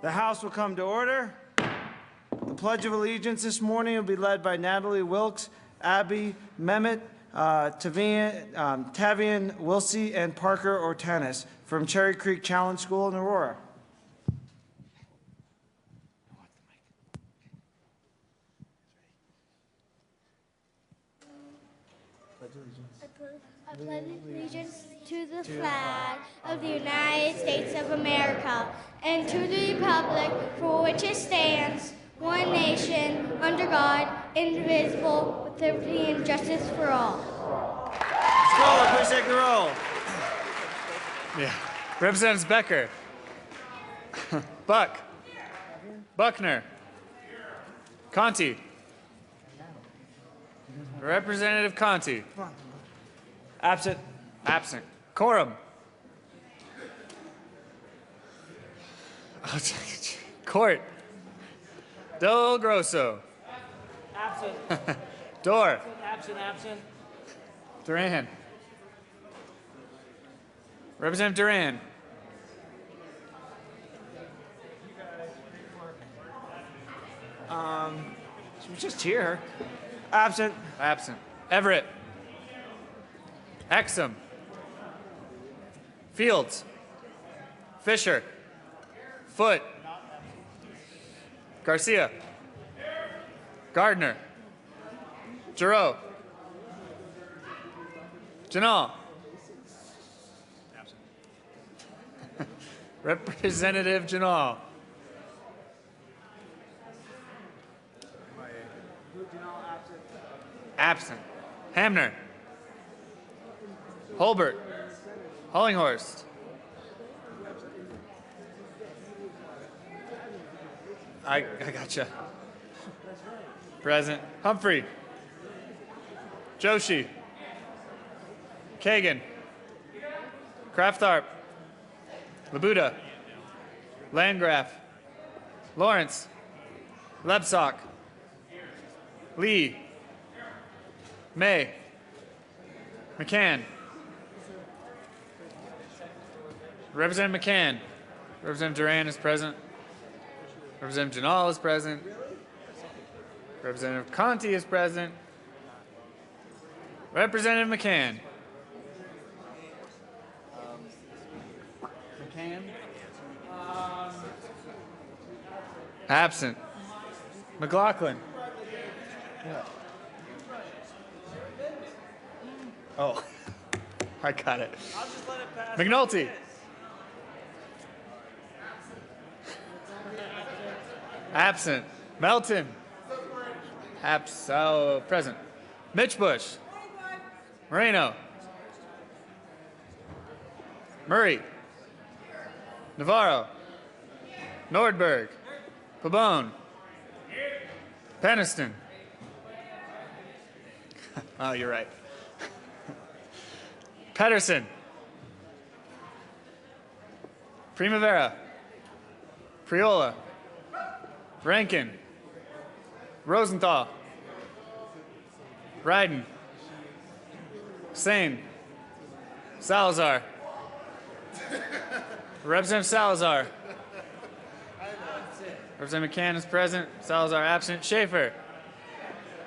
The House will come to order. The Pledge of Allegiance this morning will be led by Natalie Wilkes, Abby Mehmet, Tavian Wilsey, and Parker Ortanis from Cherry Creek Challenge School in Aurora. I pledge allegiance to the flag of the United States of America and to the republic for which it stands, one nation, under God, indivisible, with liberty and justice for all. Scholar, please take the roll. Yeah. Representatives Becker. Buck. Buckner. Conti. Representative Conti. Absent. Absent. Quorum. Court. Del Grosso. Absent. Dorr. Absent. Duran. Representative Duran. She was just here. Absent. Absent. Everett. Exum. Fields. Fisher. Foote. Garcia. Gardner. Giroux. Janal. Representative Janal. Absent. Hamner. Holbert. Hollinghorst. I gotcha. Present. Humphrey. Joshi. Kagan. Kraftarp. Labuda. Landgraf. Lawrence. Lebsock. Lee. May. McCann. Representative McCann. Representative Duran is present. Representative Janal is present. Representative Conti is present. Representative McCann. McCann. Absent. McLaughlin. Oh, I got it. I'll just let it pass. McNulty. Absent. Melton. Present. Mitch Bush. Moreno. Murray. Navarro. Nordberg. Pabon. Peniston. Oh, you're right. Pedersen. Primavera. Priola. Rankin. Rosenthal. Ryden. Sane. Salazar. Representative Salazar. Representative McCann is present. Salazar absent. Schaefer.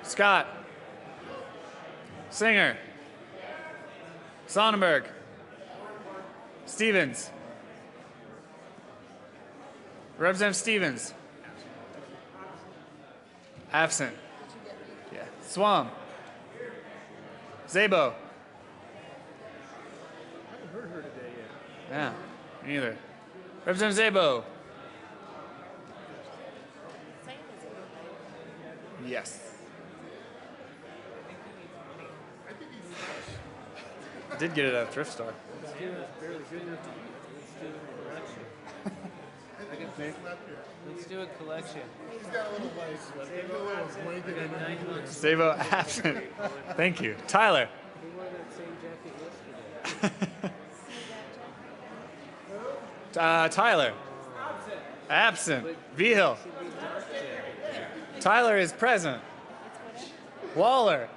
Scott. Singer. Sonnenberg. Stevens. Representative Stevens. Absent. Yeah. Swam. Zabo. I haven't heard her today yet. Yeah, me neither. Representative Zabo. Yes. Did get it at a thrift store. It's barely good enough to eat. Let's do a collection. He's got a little lice. He's got a little blanket in Got 9 months. Zabo absent. Thank you. Tyler. He wore that same jacket yesterday. Tyler. Absent. Vigil. Should be dark jacket. Tyler is present. Waller.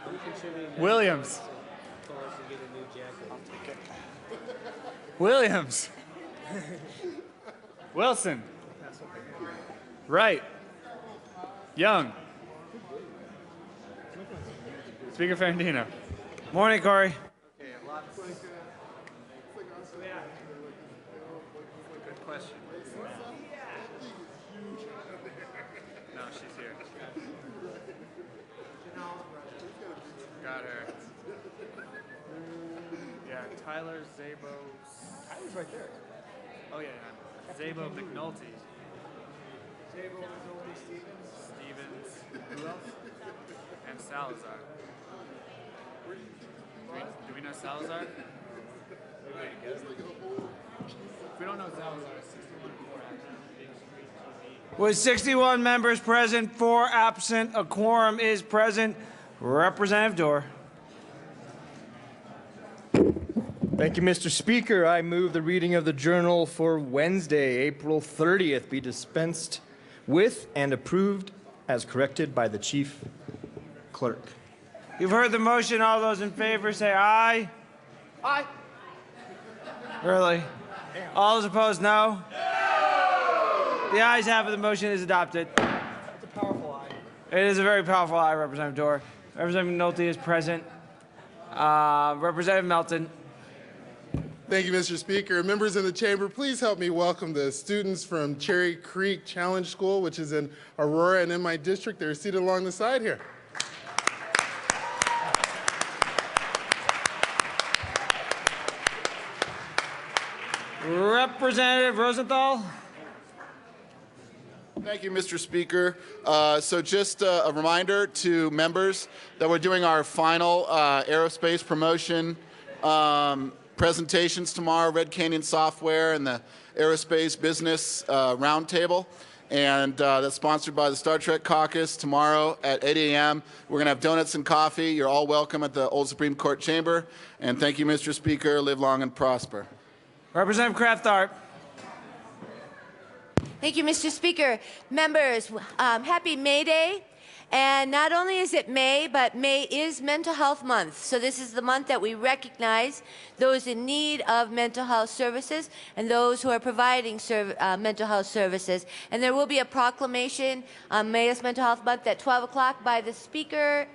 I'm contributing to Williams. Call us and get a new jacket. Williams. Wilson. Wright. Young. Speaker Ferrandino. Morning, Corey. Good question. No, she's here. Got her. Yeah, Tyler Zabo. Tyler's right there. Oh yeah, Zabo McNulty. Stevens. Who else? And Salazar. Do we know Salazar? If we don't know Salazar, 61 With 61 members present, 4 absent, a quorum is present. Representative Dorr. Thank you, Mr. Speaker. I move the reading of the journal for Wednesday, April 30th, be dispensed with and approved as corrected by the chief clerk. You've heard the motion. All those in favor say aye. Aye. Really? All those opposed, no? The ayes have it. The motion is adopted. That's a powerful aye. It is a very powerful aye, Representative Dorr. Representative McNulty is present. Representative Melton. Thank you, Mr. Speaker. Members in the chamber, please help me welcome the students from Cherry Creek Challenge School, which is in Aurora and in my district. They're seated along the side here. Representative Rosenthal. Thank you, Mr. Speaker. So just a reminder to members that we're doing our final aerospace promotion presentations tomorrow, Red Canyon Software and the Aerospace Business Roundtable. And that's sponsored by the Star Trek Caucus tomorrow at 8 a.m. We're going to have donuts and coffee. You're all welcome at the Old Supreme Court Chamber. And thank you, Mr. Speaker. Live long and prosper. Representative Kraft-Tharp. Thank you, Mr. Speaker. Members, happy May Day. And not only is it May, but May is Mental Health Month. So this is the month that we recognize those in need of mental health services and those who are providing mental health services. And there will be a proclamation on May is Mental Health Month at 12 o'clock by the Speaker,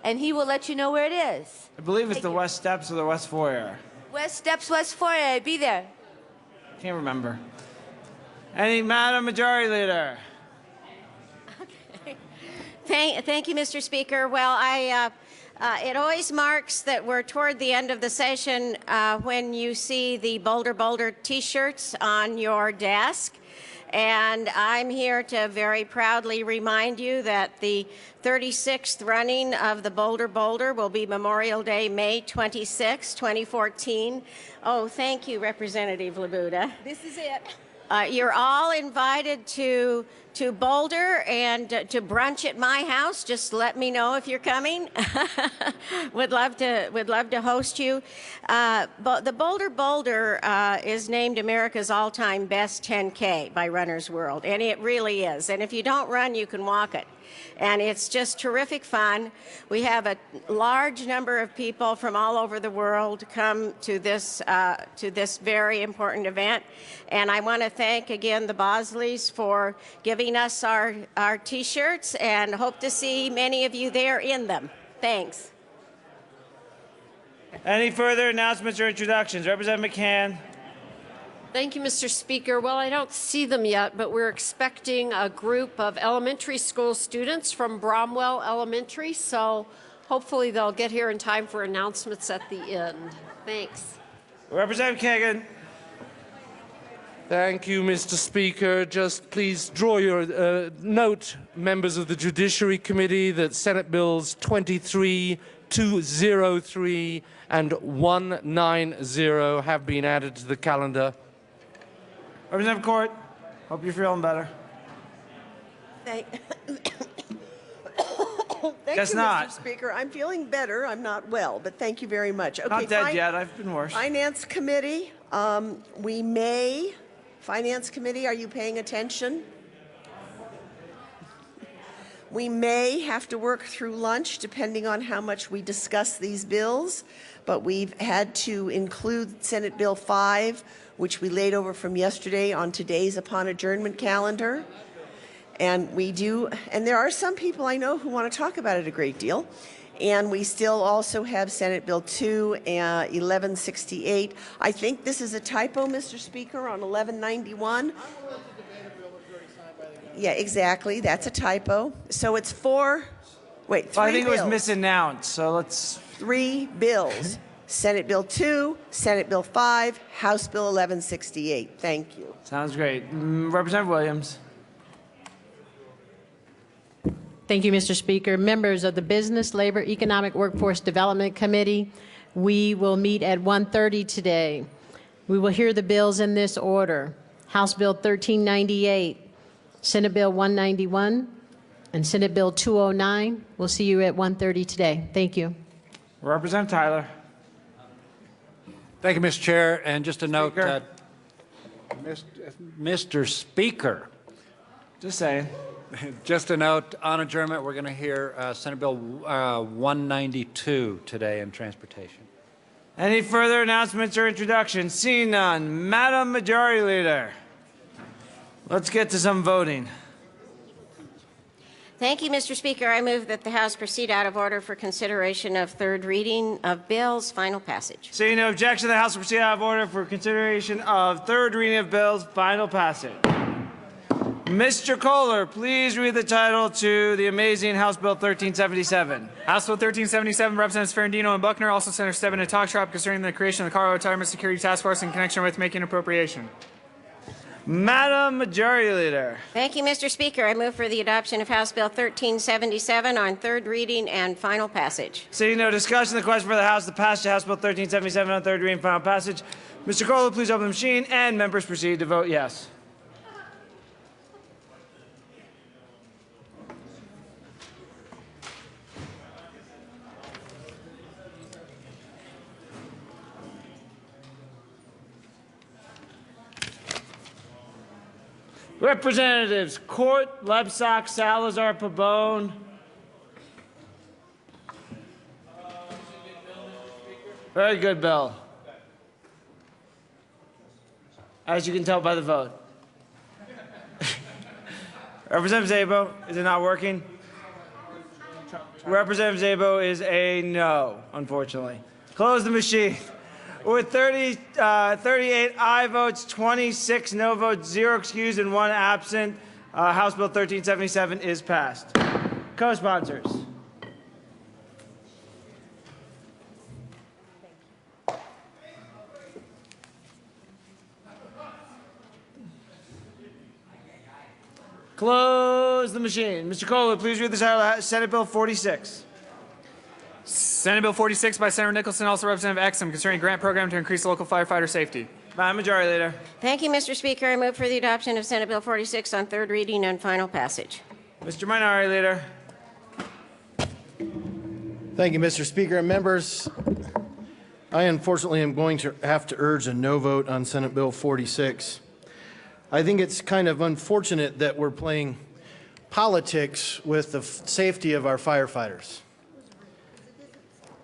and he will let you know where it is. I believe it's Thank the you. West Steps or the West Foyer. West Steps, West Foyer. Be there. Can't remember. Madam Majority Leader. Thank you, Mr. Speaker. Well, it always marks that we're toward the end of the session when you see the Boulder Boulder T-shirts on your desk. And I'm here to very proudly remind you that the 36th running of the Boulder Boulder will be Memorial Day, May 26, 2014. Oh, thank you, Representative Labuda. This is it. You're all invited to Boulder and to brunch at my house. Just let me know if you're coming. Would love to host you. But the Boulder Boulder is named America's all-time best 10K by Runner's World, and it really is. And if you don't run, you can walk it. And it's just terrific fun. We have a large number of people from all over the world come to this very important event. And I want to thank again the Bosleys for giving us our T-shirts, and hope to see many of you there in them. Thanks. Any further announcements or introductions? Representative McCann. Thank you, Mr. Speaker. Well, I don't see them yet, but we're expecting a group of elementary school students from Bromwell Elementary, so hopefully they'll get here in time for announcements at the end. Thanks. Representative Kagan. Thank you, Mr. Speaker. Just please draw your note, members of the Judiciary Committee, that Senate Bills 23-203 and 190 have been added to the calendar. Representative Court. Hope you're feeling better. Thank Guess you, not. Mr. Speaker. I'm feeling better. I'm not well, but thank you very much. Okay, Not dead yet. I've been worse. Finance Committee. Finance Committee, are you paying attention? We may have to work through lunch depending on how much we discuss these bills, but we've had to include Senate Bill 5, which we laid over from yesterday on today's upon adjournment calendar. And there are some people I know who want to talk about it a great deal. And we still also have Senate Bill 2, 1168. I think this is a typo, Mr. Speaker, on 1191. Yeah, exactly. That's a typo. So it's three I think bills. it was misannounced, so let's... 3 bills. Senate Bill 2, Senate Bill 5, House Bill 1168. Thank you. Sounds great. Representative Williams. Thank you, Mr. Speaker. Members of the Business, Labor, Economic Workforce Development Committee, we will meet at 1:30 today. We will hear the bills in this order: House Bill 1398, Senate Bill 191, and Senate Bill 209. We'll see you at 1:30 today. Thank you. Representative Tyler. Thank you, Mr. Chair. And just a note, Speaker. Mr. Speaker, Just saying. just a note, on adjournment, we're going to hear Senate Bill 192 today in transportation. Any further announcements or introductions? Seeing none. Madam Majority Leader. Let's get to some voting. Thank you, Mr. Speaker. I move that the House proceed out of order for consideration of third reading of bills, final passage. Seeing no objection, the House will proceed out of order for consideration of third reading of bills, final passage. Mr. Kohler, please read the title to the amazing House Bill 1377. House Bill 1377, Representatives Ferrandino and Buckner, also Senator Stebbins and Talktrop, concerning the creation of the Colorado Retirement Security Task Force in connection with making appropriation. Madam Majority Leader. Thank you, Mr. Speaker. I move for the adoption of House Bill 1377 on third reading and final passage. Seeing no discussion, the question for the House to pass House Bill 1377 on third reading and final passage. Mr. Kohler, please open the machine, and members proceed to vote yes. Representatives Court, Lebsack, Salazar, Pabon. Very good bill. As you can tell by the vote. Representative Szabo, is it not working? Representative Szabo is a no, unfortunately. Close the machine. With 38 aye votes, 26 no votes, 0 excused, and 1 absent, House Bill 1377 is passed. Co-sponsors. Close the machine. Mr. Kohler, please read the title of Senate Bill 46. Senate Bill 46 by Senator Nicholson, also Representative Exum, concerning grant program to increase local firefighter safety. Madam Majority Leader. Thank you, Mr. Speaker. I move for the adoption of Senate Bill 46 on third reading and final passage. Mr. Minority Leader. Thank you, Mr. Speaker and members. I unfortunately am going to have to urge a no vote on Senate Bill 46. I think it's kind of unfortunate that we're playing politics with the safety of our firefighters.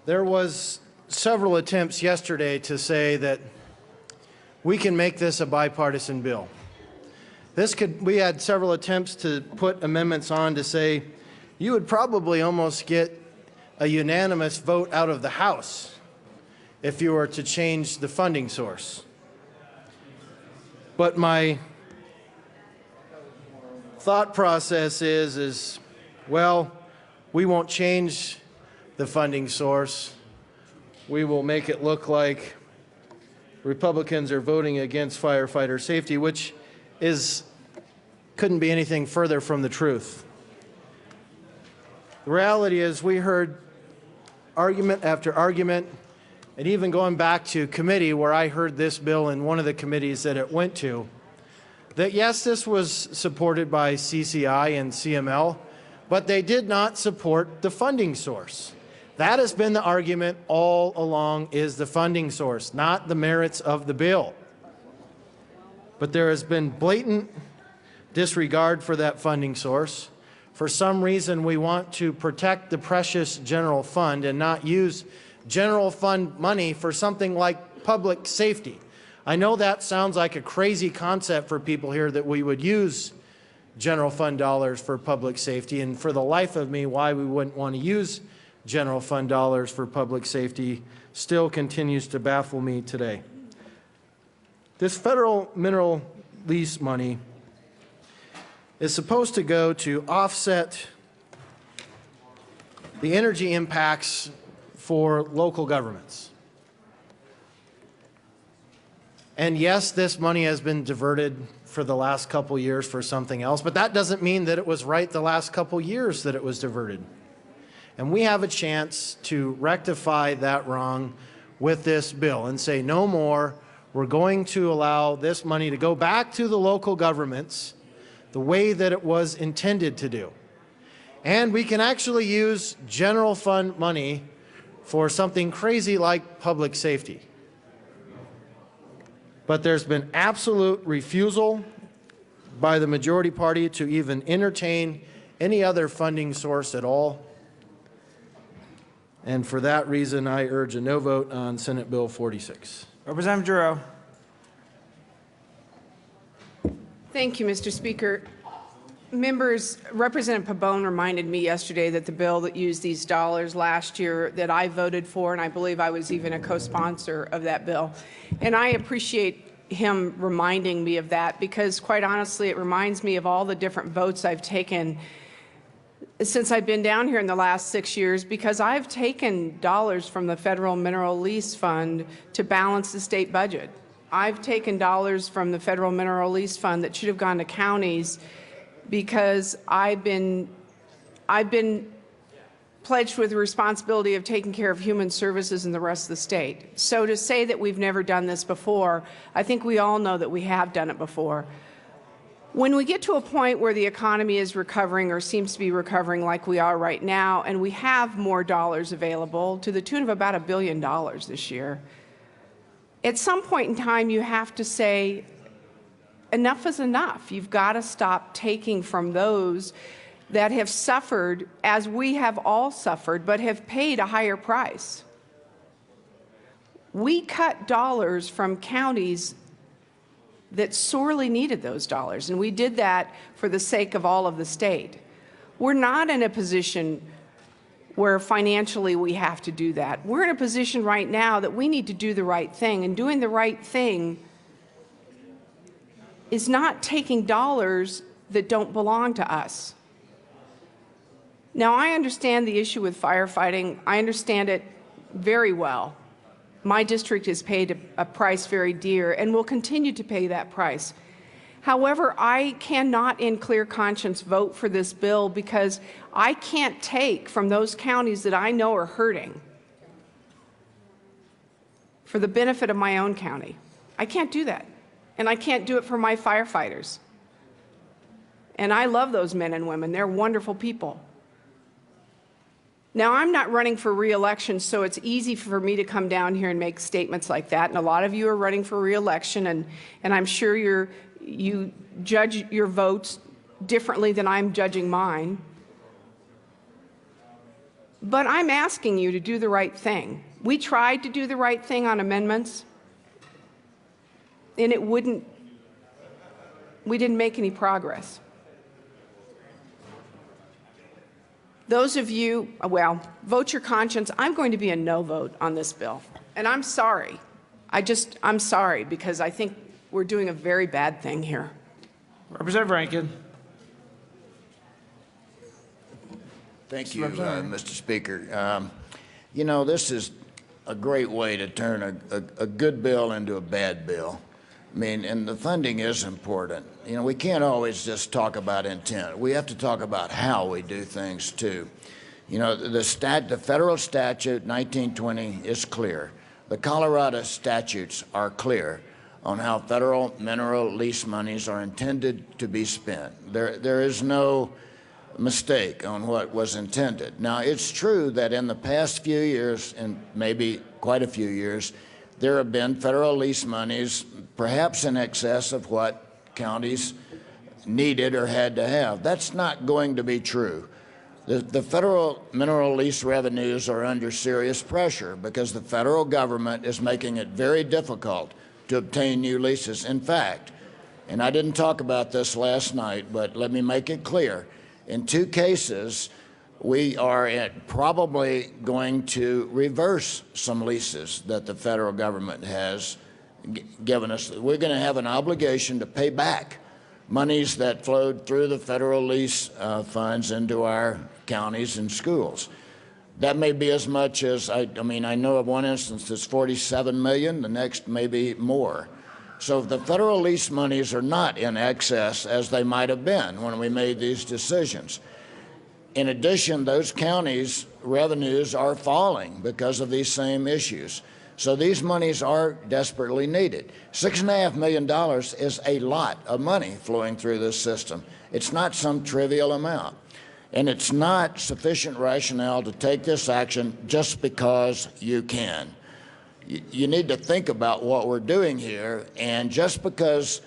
There was several attempts yesterday to say that we can make this a bipartisan bill. We had several attempts to put amendments on to say you would probably almost get a unanimous vote out of the House if you were to change the funding source. But my thought process is, well, we won't change the funding source. We will make it look like Republicans are voting against firefighter safety, which couldn't be anything further from the truth. The reality is we heard argument after argument, and even going back to committee where I heard this bill in one of the committees that it went to, that yes, this was supported by CCI and CML, but they did not support the funding source. That has been the argument all along, is the funding source, not the merits of the bill. But there has been blatant disregard for that funding source for some reason we want to protect the precious general fund and not use general fund money for something like public safety. I know that sounds like a crazy concept for people here, that we would use general fund dollars for public safety, and for the life of me, why we wouldn't want to use general fund dollars for public safety still continues to baffle me today. This federal mineral lease money is supposed to go to offset the energy impacts for local governments. And yes, this money has been diverted for the last couple years for something else, but that doesn't mean that it was right the last couple years that it was diverted. And we have a chance to rectify that wrong with this bill and say no more. We're going to allow this money to go back to the local governments the way that it was intended to do. And we can actually use general fund money for something crazy like public safety. But there's been absolute refusal by the majority party to even entertain any other funding source at all. And for that reason, I urge a no vote on Senate Bill 46. Representative Giroux. Thank you, Mr. Speaker. Members, Representative Pabon reminded me yesterday that the bill that used these dollars last year that I voted for, and I believe I was even a co-sponsor of that bill. And I appreciate him reminding me of that, because quite honestly, it reminds me of all the different votes I've taken since I've been down here in the last 6 years, because I've taken dollars from the Federal Mineral Lease Fund to balance the state budget. I've taken dollars from the Federal Mineral Lease Fund that should have gone to counties, because I've been pledged with the responsibility of taking care of human services in the rest of the state. So to say that we've never done this before, I think we all know that we have done it before. When we get to a point where the economy is recovering, or seems to be recovering like we are right now, and we have more dollars available to the tune of about $1 billion this year, at some point in time you have to say, enough is enough. You've got to stop taking from those that have suffered, as we have all suffered, but have paid a higher price. We cut dollars from counties that sorely needed those dollars, and we did that for the sake of all of the state. We're not in a position where financially we have to do that. We're in a position right now that we need to do the right thing, and doing the right thing is not taking dollars that don't belong to us. Now, I understand the issue with firefighting. I understand it very well. My district has paid a price very dear and will continue to pay that price. However, I cannot in clear conscience vote for this bill, because I can't take from those counties that I know are hurting for the benefit of my own county. I can't do that. And I can't do it for my firefighters. And I love those men and women. They're wonderful people. Now, I'm not running for re-election, so it's easy for me to come down here and make statements like that. And a lot of you are running for re-election, and I'm sure you judge your votes differently than I'm judging mine. But I'm asking you to do the right thing. We tried to do the right thing on amendments, and we didn't make any progress. Those of you, well, vote your conscience. I'm going to be a no vote on this bill. And I'm sorry. I'm sorry, because I think we're doing a very bad thing here. Representative Rankin. Thank you, Mr. Speaker. You know, this is a great way to turn a good bill into a bad bill. I mean, and the funding is important. You know, we can't always just talk about intent. We have to talk about how we do things, too. You know, the federal statute 1920 is clear. The Colorado statutes are clear on how federal mineral lease monies are intended to be spent. There is no mistake on what was intended. Now, it's true that in the past few years, and maybe quite a few years, there have been federal lease monies perhaps in excess of what counties needed or had to have. That's not going to be true. The federal mineral lease revenues are under serious pressure because the federal government is making it very difficult to obtain new leases. In fact, and I didn't talk about this last night, but let me make it clear. In 2 cases, we are probably going to reverse some leases that the federal government has given us. We're going to have an obligation to pay back monies that flowed through the federal lease funds into our counties and schools. That may be as much as, I know of one instance that's $47 million, the next may be more. So the federal lease monies are not in excess as they might have been when we made these decisions. In addition, those counties' revenues are falling because of these same issues. So these monies are desperately needed. $6.5 million is a lot of money flowing through this system. It's not some trivial amount. And it's not sufficient rationale to take this action just because you can. You need to think about what we're doing here, and just because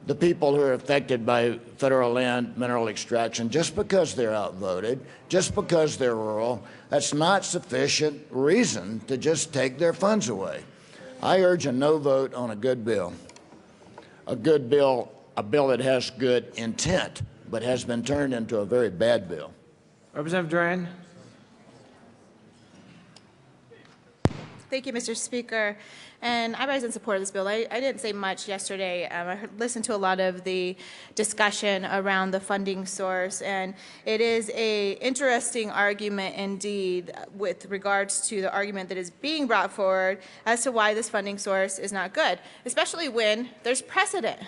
the people who are affected by federal land mineral extraction, just because they're outvoted, just because they're rural, that's not sufficient reason to just take their funds away. I urge a no vote on a good bill. A good bill, a bill that has good intent, but has been turned into a very bad bill. Representative Duran. Thank you, Mr. Speaker. And I rise in support of this bill. I didn't say much yesterday. I listened to a lot of the discussion around the funding source, and it is an interesting argument indeed with regards to the argument that is being brought forward as to why this funding source is not good, especially when there's precedent.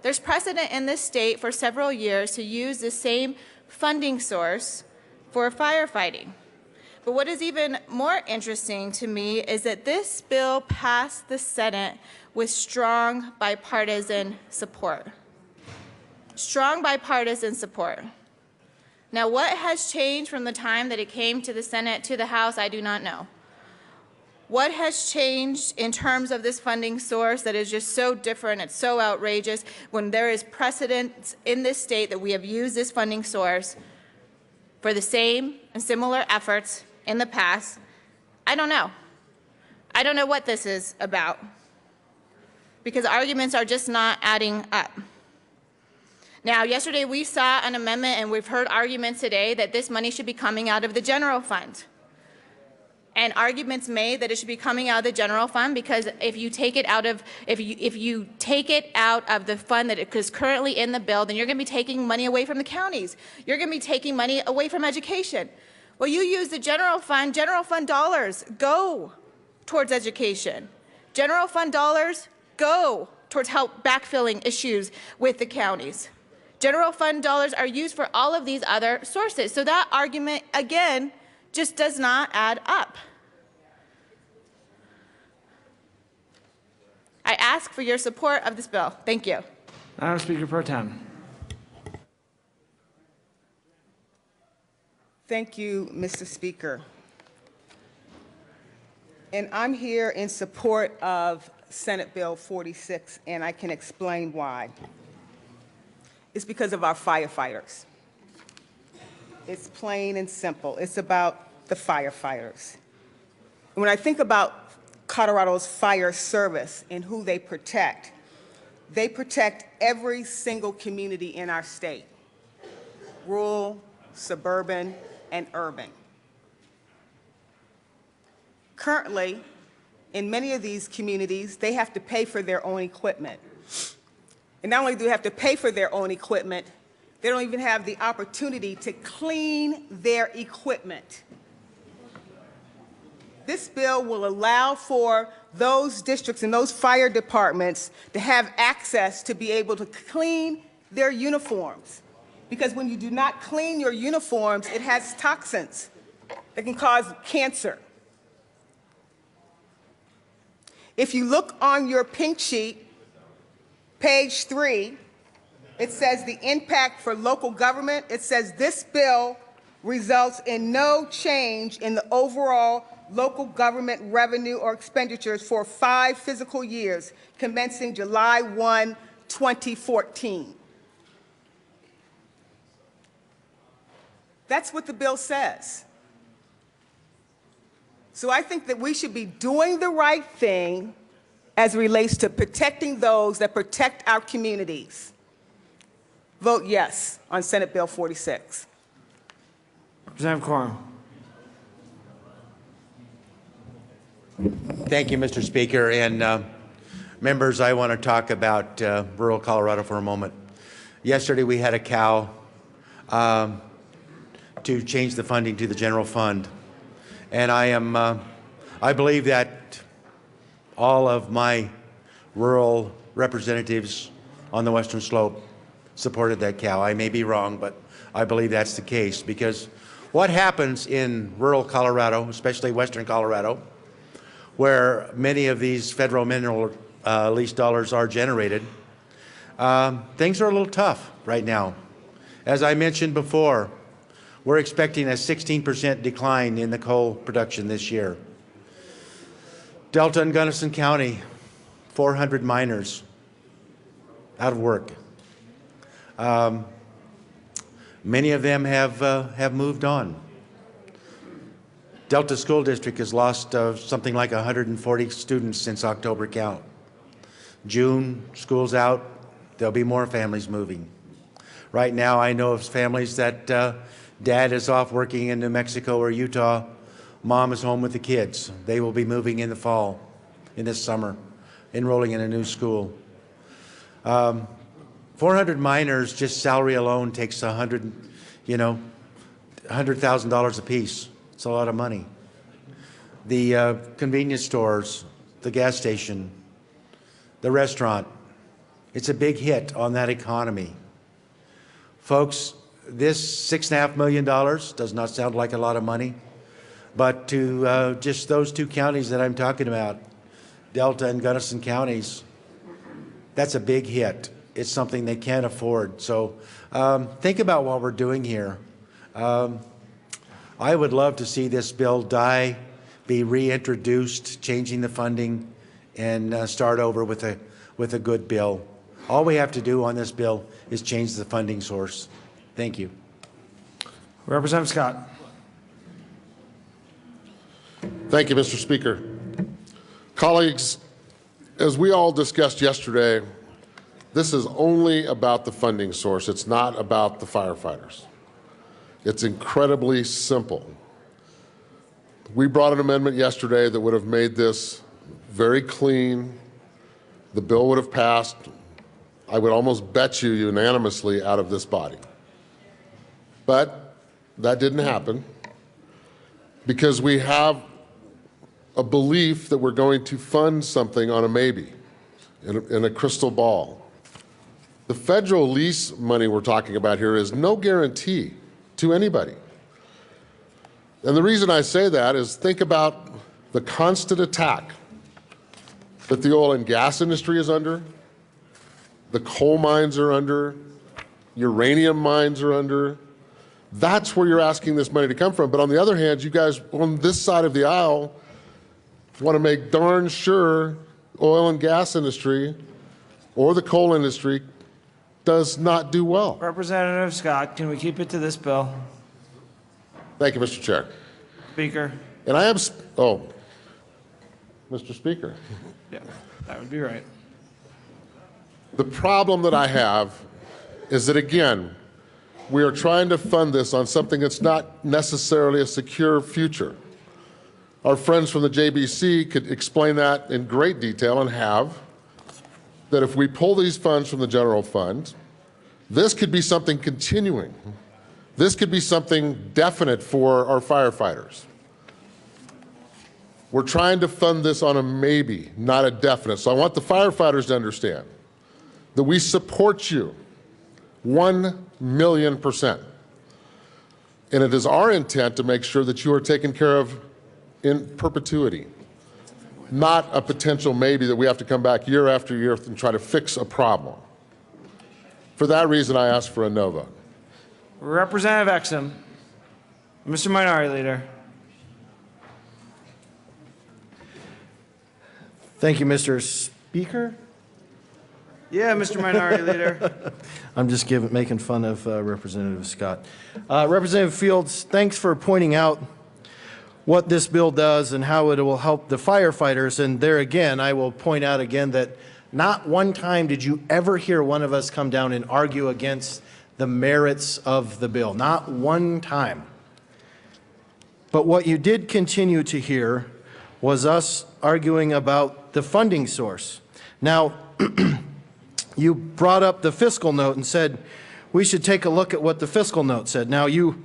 There's precedent in this state for several years to use the same funding source for firefighting. But what is even more interesting to me is that this bill passed the Senate with strong bipartisan support. Strong bipartisan support. Now, what has changed from the time that it came to the Senate to the House, I do not know. What has changed in terms of this funding source that is just so different, it's so outrageous, when there is precedent in this state that we have used this funding source for the same and similar efforts in the past? I don't know. I don't know what this is about, because arguments are just not adding up. Now, yesterday we saw an amendment, and we've heard arguments today that this money should be coming out of the general fund. And arguments made that it should be coming out of the general fund because if you take it out of the fund that is currently in the bill, then you're going to be taking money away from the counties. You're going to be taking money away from education. Well, you use the general fund dollars go towards education. General fund dollars go towards help backfilling issues with the counties. General fund dollars are used for all of these other sources. So that argument, again, just does not add up. I ask for your support of this bill. Thank you. Madam Speaker Pro Tem. Thank you, Mr. Speaker. And I'm here in support of Senate Bill 46, and I can explain why. It's because of our firefighters. It's plain and simple. It's about the firefighters. And when I think about Colorado's fire service and who they protect every single community in our state, rural, suburban, and urban. Currently, in many of these communities, they have to pay for their own equipment. And not only do they have to pay for their own equipment, they don't even have the opportunity to clean their equipment. This bill will allow for those districts and those fire departments to have access to be able to clean their uniforms. Because when you do not clean your uniforms, it has toxins that can cause cancer. If you look on your pink sheet, page 3, it says the impact for local government. It says this bill results in no change in the overall local government revenue or expenditures for 5 fiscal years commencing July 1, 2014. That's what the bill says. So I think that we should be doing the right thing as it relates to protecting those that protect our communities. Vote yes on Senate Bill 46. Representative Quorum. Thank you, Mr. Speaker. And members, I want to talk about rural Colorado for a moment. Yesterday we had a cow to change the funding to the general fund. And I believe that all of my rural representatives on the Western Slope supported that cow. I may be wrong, but I believe that's the case, because what happens in rural Colorado, especially Western Colorado, where many of these federal mineral lease dollars are generated, things are a little tough right now. As I mentioned before, we're expecting a 16% decline in the coal production this year. Delta and Gunnison County, 400 miners out of work. Many of them have moved on. Delta School District has lost something like 140 students since October count. June, school's out, there'll be more families moving. Right now, I know of families that dad is off working in New Mexico or Utah, mom is home with the kids. They will be moving in the fall, in this summer, enrolling in a new school. 400 miners, just salary alone takes $100,000 a piece. It's a lot of money. The convenience stores, the gas station, the restaurant, it's a big hit on that economy. Folks, this $6.5 million does not sound like a lot of money, but to just those two counties that I'm talking about, Delta and Gunnison counties, that's a big hit. It's something they can't afford. So think about what we're doing here. I would love to see this bill die, be reintroduced, changing the funding, and start over with a good bill. All we have to do on this bill is change the funding source. Thank you. Representative Scott. Thank you, Mr. Speaker. Colleagues, as we all discussed yesterday, this is only about the funding source. It's not about the firefighters. It's incredibly simple. We brought an amendment yesterday that would have made this very clean. The bill would have passed, I would almost bet you, unanimously out of this body. But that didn't happen because we have a belief that we're going to fund something on a maybe, in a crystal ball. The federal lease money we're talking about here is no guarantee to anybody. And the reason I say that is think about the constant attack that the oil and gas industry is under, the coal mines are under, uranium mines are under. That's where you're asking this money to come from. But on the other hand, you guys on this side of the aisle want to make darn sure oil and gas industry or the coal industry does not do well. Representative Scott, can we keep it to this bill? Thank you, Mr. Chair. Speaker. And I have, Mr. Speaker. Yeah, that would be right. The problem that I have is that, again, we are trying to fund this on something that's not necessarily a secure future. Our friends from the JBC could explain that in great detail and have, that if we pull these funds from the general fund, this could be something continuing. This could be something definite for our firefighters. We're trying to fund this on a maybe, not a definite. So I want the firefighters to understand that we support you 1,000,000%. And it is our intent to make sure that you are taken care of in perpetuity, not a potential maybe that we have to come back year after year and try to fix a problem. For that reason, I ask for a no vote. Representative Exum. Mr. Minority Leader. Thank you, Mr. Speaker. Yeah, Mr. Minority Leader. I'm just making fun of Representative Scott. Representative Fields, thanks for pointing out what this bill does and how it will help the firefighters. And there again, I will point out again that not one time did you ever hear one of us come down and argue against the merits of the bill. Not one time. But what you did continue to hear was us arguing about the funding source. Now, you brought up the fiscal note and said we should take a look at what the fiscal note said. Now, you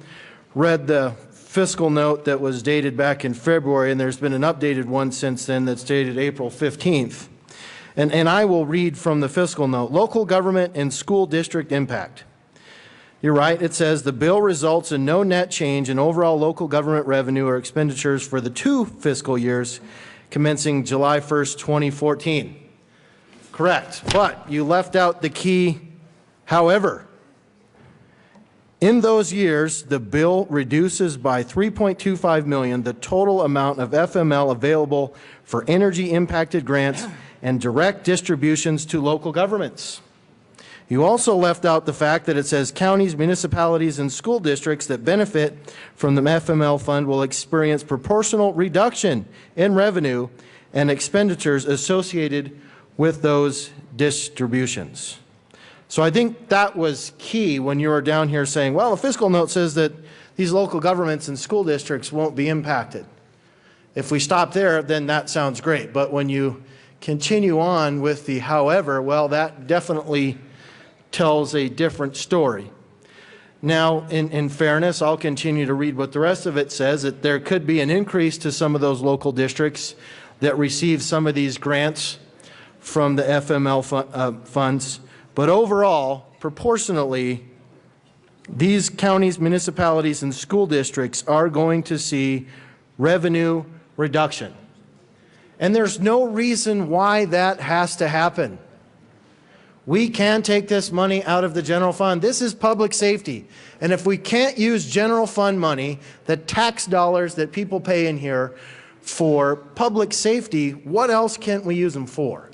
read the fiscal note that was dated back in February, and there's been an updated one since then that's dated April 15th. And I will read from the fiscal note. Local government and school district impact. You're right, it says the bill results in no net change in overall local government revenue or expenditures for the 2 fiscal years commencing July 1st, 2014. Correct, but you left out the key, however. In those years, the bill reduces by $3.25 million the total amount of FML available for energy impacted grants and direct distributions to local governments. You also left out the fact that it says counties, municipalities, and school districts that benefit from the FML fund will experience proportional reduction in revenue and expenditures associated with those distributions. So I think that was key when you were down here saying, well, the fiscal note says that these local governments and school districts won't be impacted. If we stop there, then that sounds great. But when you continue on with the however, well, that definitely tells a different story. Now, in fairness, I'll continue to read what the rest of it says, that there could be an increase to some of those local districts that receive some of these grants from the FML funds. But overall, proportionately, these counties, municipalities, and school districts are going to see revenue reduction. And there's no reason why that has to happen. We can take this money out of the general fund. This is public safety. And if we can't use general fund money, the tax dollars that people pay in here for public safety, what else can't we use them for?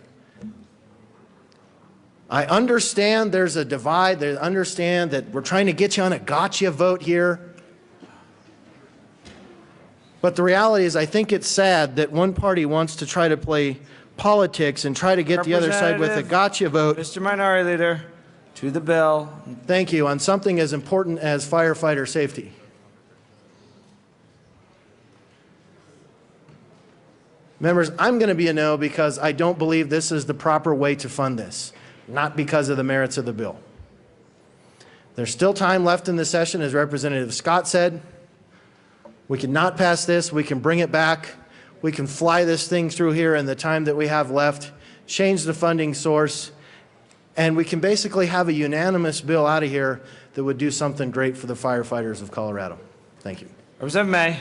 I understand there's a divide. I understand that we're trying to get you on a gotcha vote here. But the reality is I think it's sad that one party wants to try to play politics and try to get the other side with a gotcha vote. Mr. Minority Leader, to the bill. Thank you. On something as important as firefighter safety. Members, I'm going to be a no because I don't believe this is the proper way to fund this, not because of the merits of the bill. There's still time left in the session, as Representative Scott said. We can not pass this. We can bring it back. We can fly this thing through here in the time that we have left, change the funding source, and we can basically have a unanimous bill out of here that would do something great for the firefighters of Colorado. Thank you. Representative May.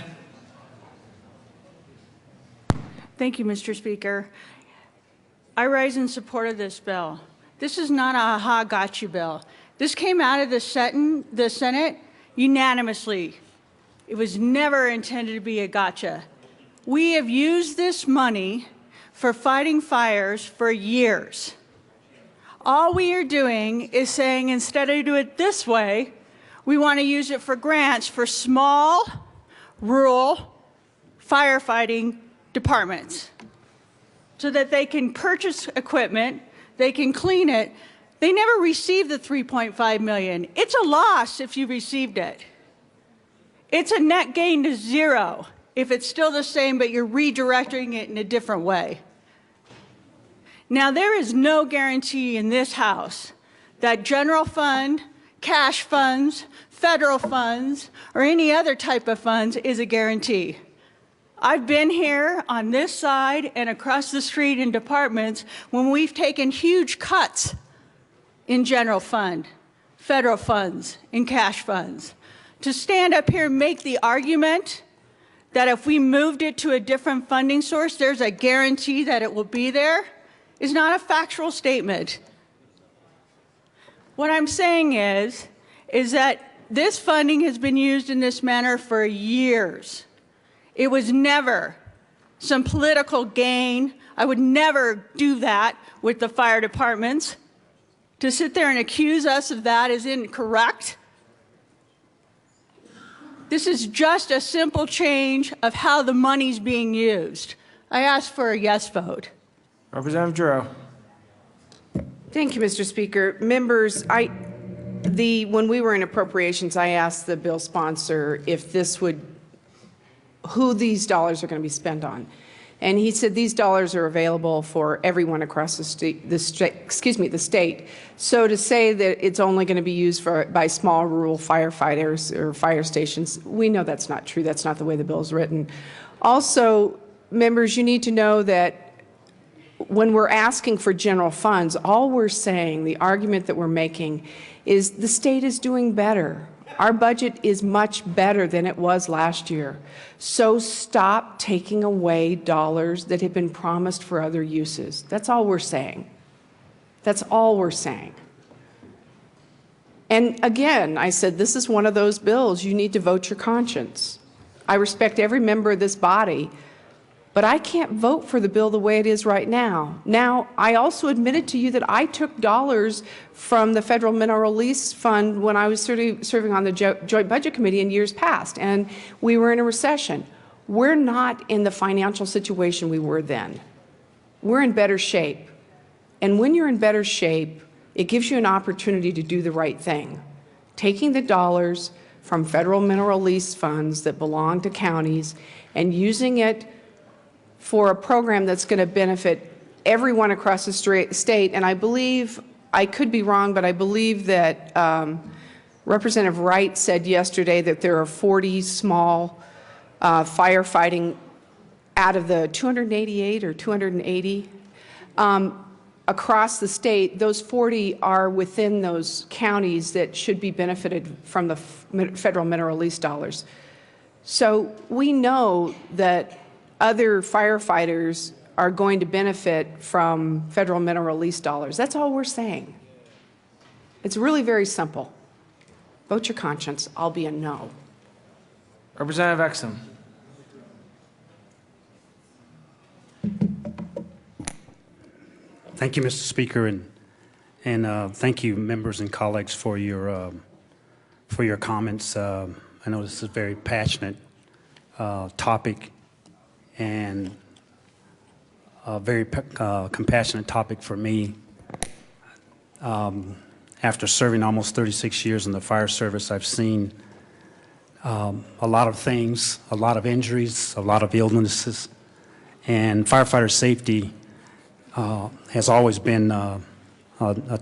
Thank you, Mr. Speaker. I rise in support of this bill. This is not a aha gotcha bill. This came out of the Senate unanimously. It was never intended to be a gotcha. We have used this money for fighting fires for years. All we are doing is saying instead of do it this way, we want to use it for grants for small, rural firefighting departments so that they can purchase equipment, they can clean it. They never received the $3.5 million. It's a loss if you received it. It's a net gain to zero if it's still the same, but you're redirecting it in a different way. Now, there is no guarantee in this House that general fund, cash funds, federal funds, or any other type of funds is a guarantee. I've been here on this side and across the street in departments when we've taken huge cuts in general fund, federal funds, and cash funds. To stand up here and make the argument that if we moved it to a different funding source, there's a guarantee that it will be there, is not a factual statement. What I'm saying is that this funding has been used in this manner for years. It was never some political gain. I would never do that with the fire departments. To sit there and accuse us of that is incorrect. This is just a simple change of how the money's being used. I ask for a yes vote. Representative Giroux. Thank you, Mr. Speaker. Members, when we were in appropriations, I asked the bill sponsor if who these dollars are going to be spent on. And he said these dollars are available for everyone across the state. So to say that it's only going to be used by small rural firefighters or fire stations, we know that's not true. That's not the way the bill is written. Also, members, you need to know that when we're asking for general funds, all we're saying, the argument that we're making, is the state is doing better. Our budget is much better than it was last year. So stop taking away dollars that have been promised for other uses. That's all we're saying. That's all we're saying. And again, I said, this is one of those bills you need to vote your conscience. I respect every member of this body, but I can't vote for the bill the way it is right now. Now, I also admitted to you that I took dollars from the Federal Mineral Lease Fund when I was serving on the Joint Budget Committee in years past, and we were in a recession. We're not in the financial situation we were then. We're in better shape. And when you're in better shape, it gives you an opportunity to do the right thing. Taking the dollars from federal mineral lease funds that belong to counties and using it for a program that's going to benefit everyone across the state. And I believe, I could be wrong, but I believe that Representative Wright said yesterday that there are 40 small firefighting out of the 288 or 280 across the state. Those 40 are within those counties that should be benefited from the federal mineral lease dollars. So we know that other firefighters are going to benefit from federal mineral lease dollars. That's all we're saying. It's really very simple. Vote your conscience. I'll be a no. Representative Exum. Thank you, Mr. Speaker, and thank you, members and colleagues, for your comments. I know this is a very passionate topic and a very compassionate topic for me. After serving almost 36 years in the fire service, I've seen a lot of things, a lot of injuries, a lot of illnesses, and firefighter safety has always been a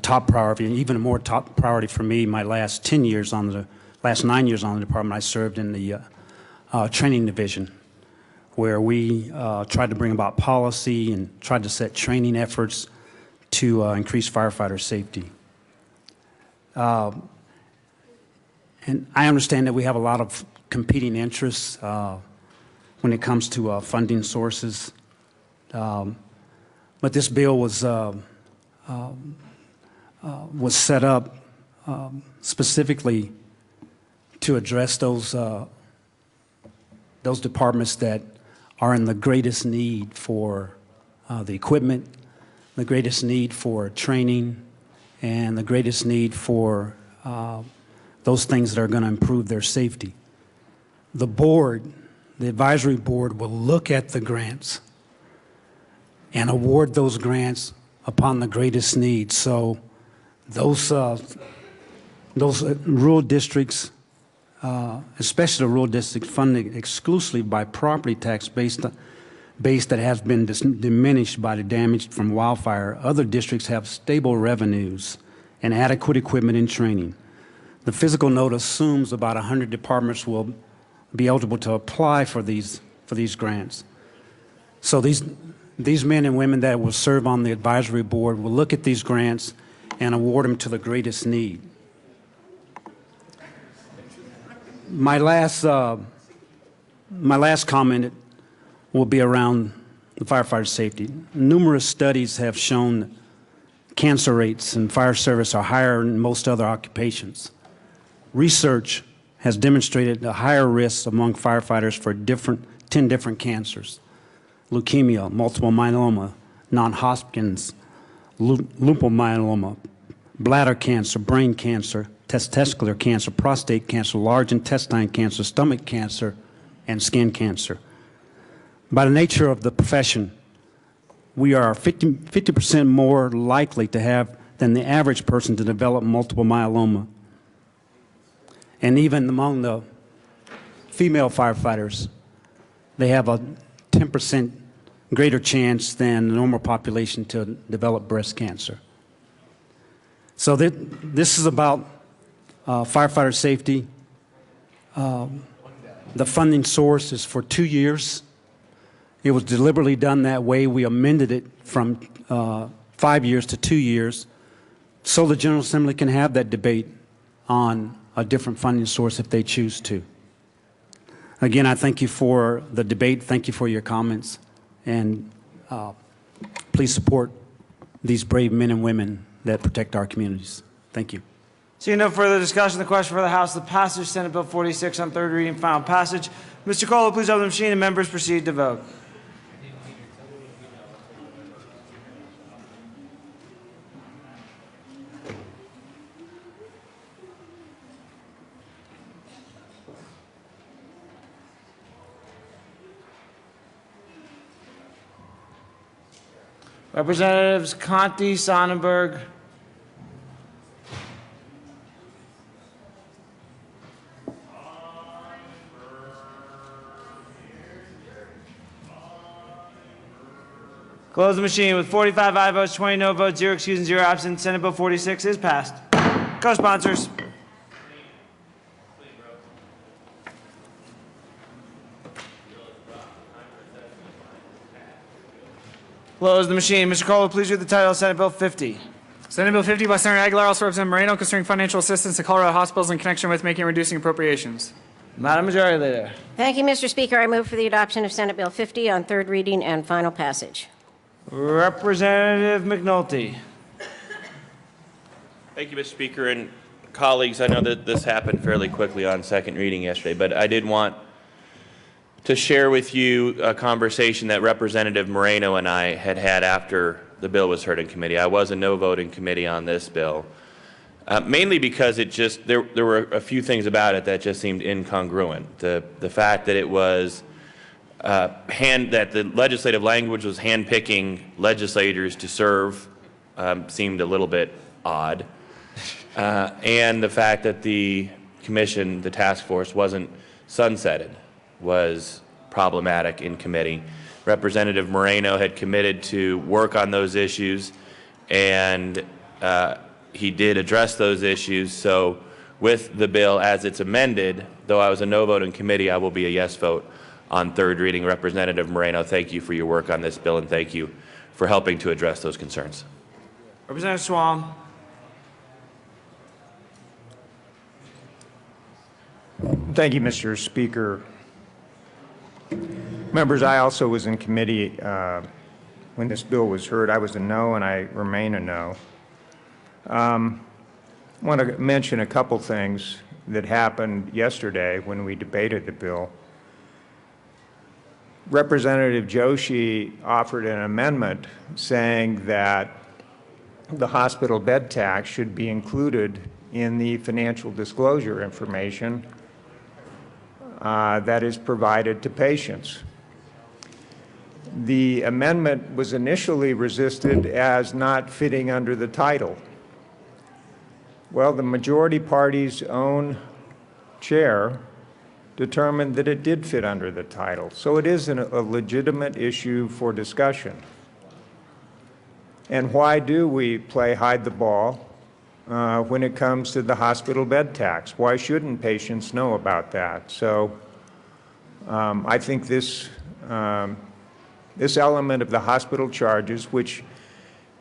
top priority, and even a more top priority for me. My last 9 years on the department, I served in the training division, where we tried to bring about policy and tried to set training efforts to increase firefighter safety. And I understand that we have a lot of competing interests when it comes to funding sources. But this bill was set up specifically to address those departments that are in the greatest need for the equipment, the greatest need for training, and the greatest need for those things that are going to improve their safety. The board, the advisory board, will look at the grants and award those grants upon the greatest need. So those rural districts, especially the rural districts funded exclusively by property tax base that has been diminished by the damage from wildfire, other districts have stable revenues and adequate equipment and training. The physical note assumes about 100 departments will be eligible to apply for these grants. So these men and women that will serve on the advisory board will look at these grants and award them to the greatest need. My last comment will be around the firefighter safety. Numerous studies have shown that cancer rates in fire service are higher than most other occupations. Research has demonstrated a higher risk among firefighters for 10 different cancers: leukemia, multiple myeloma, non-Hodgkin's, lymphoma, bladder cancer, brain cancer, testicular cancer, prostate cancer, large intestine cancer, stomach cancer, and skin cancer. By the nature of the profession, we are 50% more likely to have than the average person to develop multiple myeloma. And even among the female firefighters, they have a 10% greater chance than the normal population to develop breast cancer. So this is about firefighter safety. The funding source is for 2 years. It was deliberately done that way. We amended it from 5 years to 2 years so the General Assembly can have that debate on a different funding source if they choose to. Again, I thank you for the debate. Thank you for your comments. And please support these brave men and women that protect our communities. Thank you. Seeing no further discussion, the question for the House, the passage, Senate Bill 46 on third reading, final passage. Mr. Colo, please open the machine and members proceed to vote. Representatives Conti, Sonnenberg. Close the machine. With 45 aye votes, 20 no votes, 0 excused, and 0 absent, Senate Bill 46 is passed. Co-sponsors. Close the machine. Mr. Colo, please read the title of Senate Bill 50. Senate Bill 50 by Senator Aguilar, also Representative Moreno, concerning financial assistance to Colorado hospitals in connection with making and reducing appropriations. Madam Majority Leader. Thank you, Mr. Speaker. I move for the adoption of Senate Bill 50 on third reading and final passage. Representative McNulty. Thank you, Mr. Speaker. And colleagues, I know that this happened fairly quickly on second reading yesterday, but I did want to share with you a conversation that Representative Moreno and I had after the bill was heard in committee. I was a no vote in committee on this bill, mainly because it just there were a few things about it that just seemed incongruent. The fact that it was that the legislative language was handpicking legislators to serve seemed a little bit odd, and the fact that the commission, the task force, wasn't sunsetted was problematic in committee. Representative Moreno had committed to work on those issues, and he did address those issues. So with the bill as it's amended, though I was a no vote in committee, I will be a yes vote on third reading. Representative Moreno, thank you for your work on this bill, and thank you for helping to address those concerns. Representative Swam. Thank you, Mr. Speaker. Members, I also was in committee when this bill was heard. I was a no, and I remain a no. I want to mention a couple things that happened yesterday when we debated the bill. Representative Joshi offered an amendment saying that the hospital bed tax should be included in the financial disclosure information that is provided to patients. The amendment was initially resisted as not fitting under the title. Well, the majority party's own chair determined that it did fit under the title. So it is a legitimate issue for discussion. And why do we play hide the ball when it comes to the hospital bed tax? Why shouldn't patients know about that? So I think this element of the hospital charges, which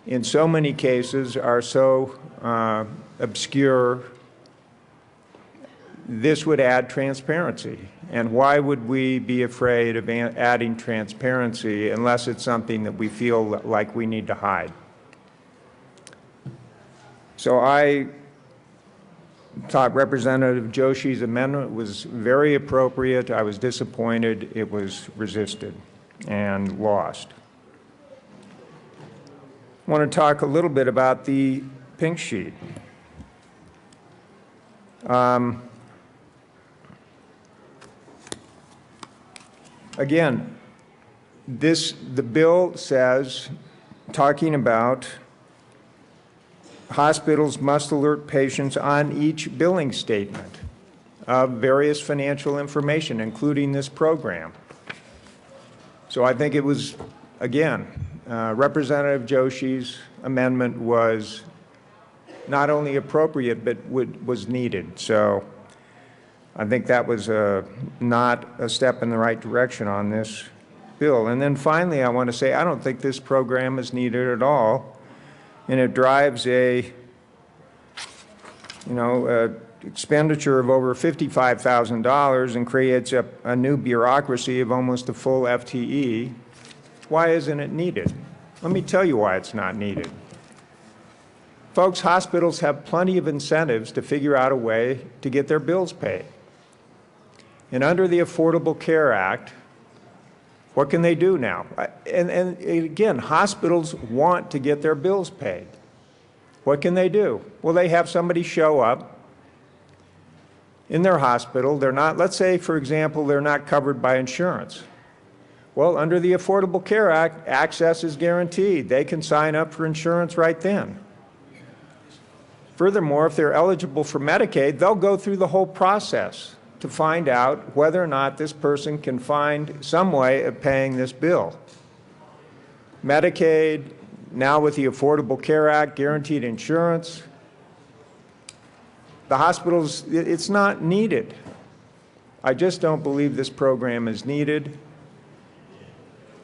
in so many cases are so obscure, this would add transparency. And why would we be afraid of adding transparency unless it's something that we feel like we need to hide? So I thought Representative Joshi's amendment was very appropriate. I was disappointed it was resisted and lost. I want to talk a little bit about the pink sheet. Again, the bill says, talking about hospitals must alert patients on each billing statement of various financial information, including this program. So I think it was, again, Representative Joshi's amendment was not only appropriate, but was needed. So I think that was not a step in the right direction on this bill. And then finally, I want to say I don't think this program is needed at all. And it drives a expenditure of over $55,000 and creates a new bureaucracy of almost a full FTE. Why isn't it needed? Let me tell you why it's not needed. Folks, hospitals have plenty of incentives to figure out a way to get their bills paid. And under the Affordable Care Act, what can they do now? And again, hospitals want to get their bills paid. What can they do? Well, they have somebody show up in their hospital. They're not, let's say, for example, they're not covered by insurance. Well, under the Affordable Care Act, access is guaranteed. They can sign up for insurance right then. Furthermore, if they're eligible for Medicaid, they'll go through the whole process to find out whether or not this person can find some way of paying this bill. Medicaid, now with the Affordable Care Act, guaranteed insurance. The hospitals, it's not needed. I just don't believe this program is needed.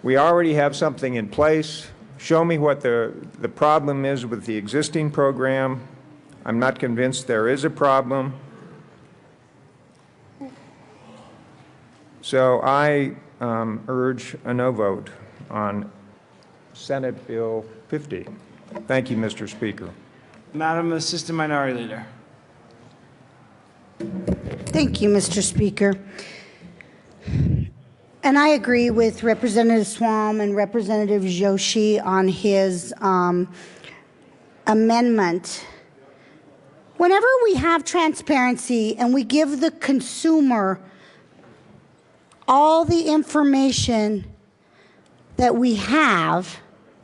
We already have something in place. Show me what the problem is with the existing program. I'm not convinced there is a problem. So I urge a no vote on Senate Bill 50. Thank you, Mr. Speaker. Madam Assistant Minority Leader. Thank you, Mr. Speaker. And I agree with Representative Swam and Representative Joshi on his amendment. Whenever we have transparency and we give the consumer all the information that we have,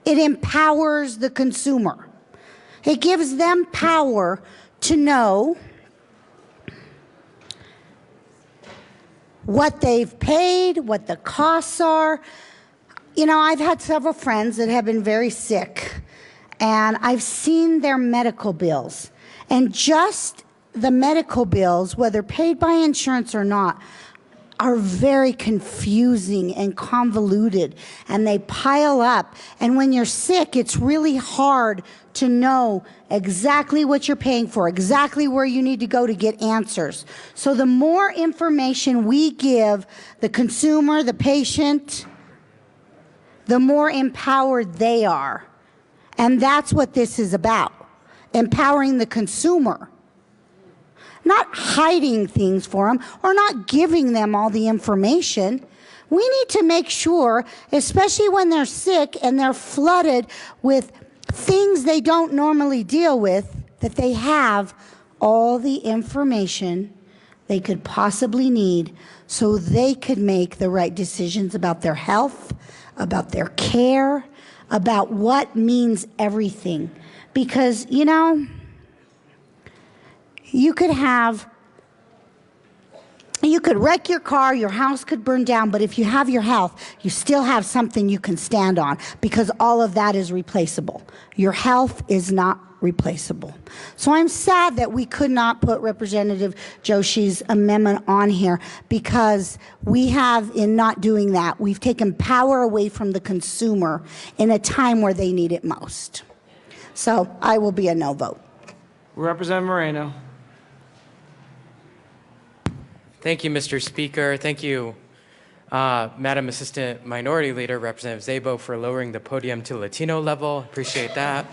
it empowers the consumer. It gives them power to know what they've paid, what the costs are. You know, I've had several friends that have been very sick, and I've seen their medical bills. And just the medical bills, whether paid by insurance or not, are very confusing and convoluted, and they pile up. And when you're sick, it's really hard to know exactly what you're paying for, exactly where you need to go to get answers. So the more information we give the consumer, the patient, the more empowered they are. And that's what this is about, empowering the consumer. Not hiding things for them or not giving them all the information. We need to make sure, especially when they're sick and they're flooded with things they don't normally deal with, that they have all the information they could possibly need so they could make the right decisions about their health, about their care, about what means everything. Because, you know, you could wreck your car, your house could burn down, but if you have your health, you still have something you can stand on, because all of that is replaceable. Your health is not replaceable. So I'm sad that we could not put Representative Joshi's amendment on here, because we have, in not doing that, we've taken power away from the consumer in a time where they need it most. So I will be a no vote. Representative Moreno. Thank you, Mr. Speaker. Thank you, Madam Assistant Minority Leader, Representative Szabo, for lowering the podium to Latino level. Appreciate that.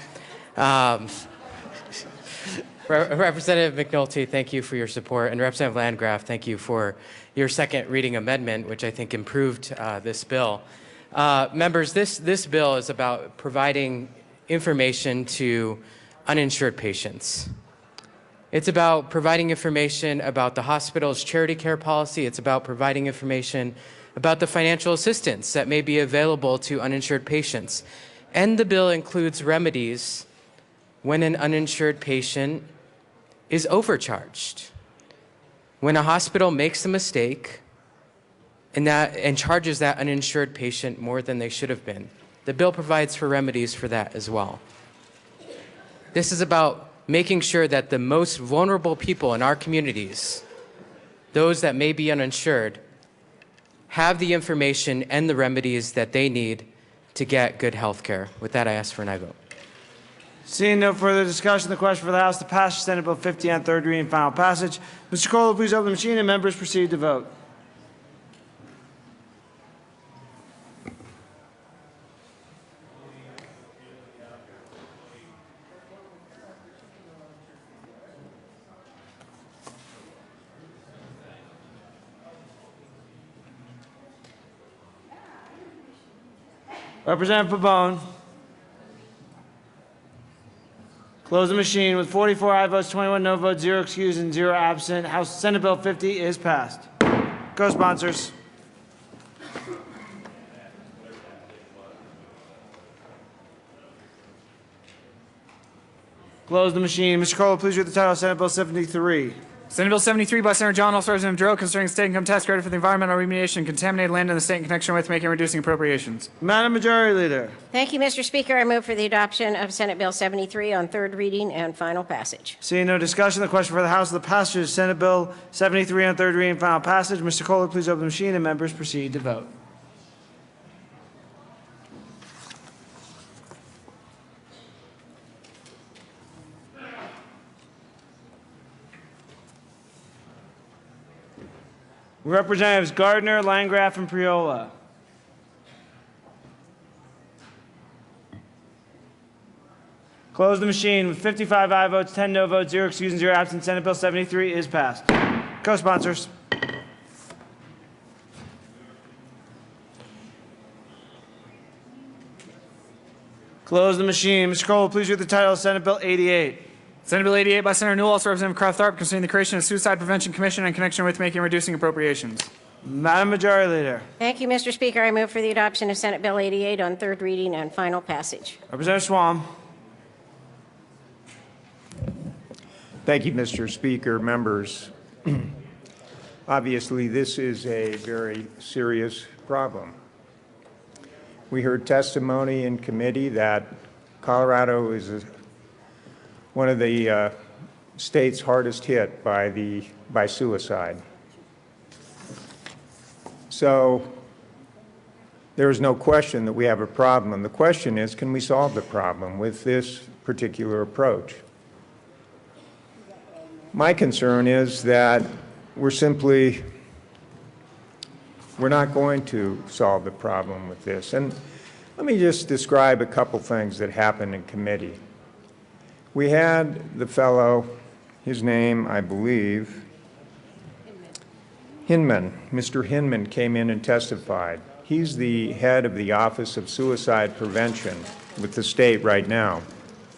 Representative McNulty, thank you for your support. And Representative Landgraf, thank you for your second reading amendment, which I think improved this bill. Members, this bill is about providing information to uninsured patients. It's about providing information about the hospital's charity care policy. It's about providing information about the financial assistance that may be available to uninsured patients. And the bill includes remedies when an uninsured patient is overcharged. When a hospital makes a mistake and charges that uninsured patient more than they should have been, the bill provides for remedies for that as well. This is about making sure that the most vulnerable people in our communities, those that may be uninsured, have the information and the remedies that they need to get good health care. With that, I ask for an aye vote. Seeing no further discussion, the question for the House to pass Senate Bill 50 on third reading and final passage. Mr. Cole, please open the machine and members proceed to vote. Representative Pabon. Close the machine. With 44 aye votes, 21 no votes, 0 excused, and 0 absent, House Senate Bill 50 is passed. Co-sponsors. Close the machine. Mr. Cole, please read the title of Senate Bill 73. Senate Bill 73 by Senator John, also Representative Duro, concerning state income tax credit for the environmental remediation of contaminated land in the state in connection with making and reducing appropriations. Madam Majority Leader. Thank you, Mr. Speaker. I move for the adoption of Senate Bill 73 on third reading and final passage. Seeing no discussion, the question for the House of the passage is Senate Bill 73 on third reading and final passage. Mr. Kohler, please open the machine and members proceed to vote. Representatives Gardner, Landgraf, and Priola. Close the machine. With 55 aye votes, 10 no votes, 0 excused, and 0 absent, Senate Bill 73 is passed. Co-sponsors. Close the machine. Mr. Cole, please read the title of Senate Bill 88. Senate Bill 88 by Senator Newell, also Representative Kraft Tharp, concerning the creation of Suicide Prevention Commission in connection with making and reducing appropriations. Madam Majority Leader. Thank you, Mr. Speaker. I move for the adoption of Senate Bill 88 on third reading and final passage. Representative Swam. Thank you, Mr. Speaker. Members, obviously this is a very serious problem. We heard testimony in committee that Colorado is one of the states hardest hit by suicide. So there is no question that we have a problem. The question is, can we solve the problem with this particular approach? My concern is that we're not going to solve the problem with this. And let me just describe a couple things that happened in committee. We had the fellow, his name, I believe, Hinman. Mr. Hinman came in and testified. He's the head of the Office of Suicide Prevention with the state right now.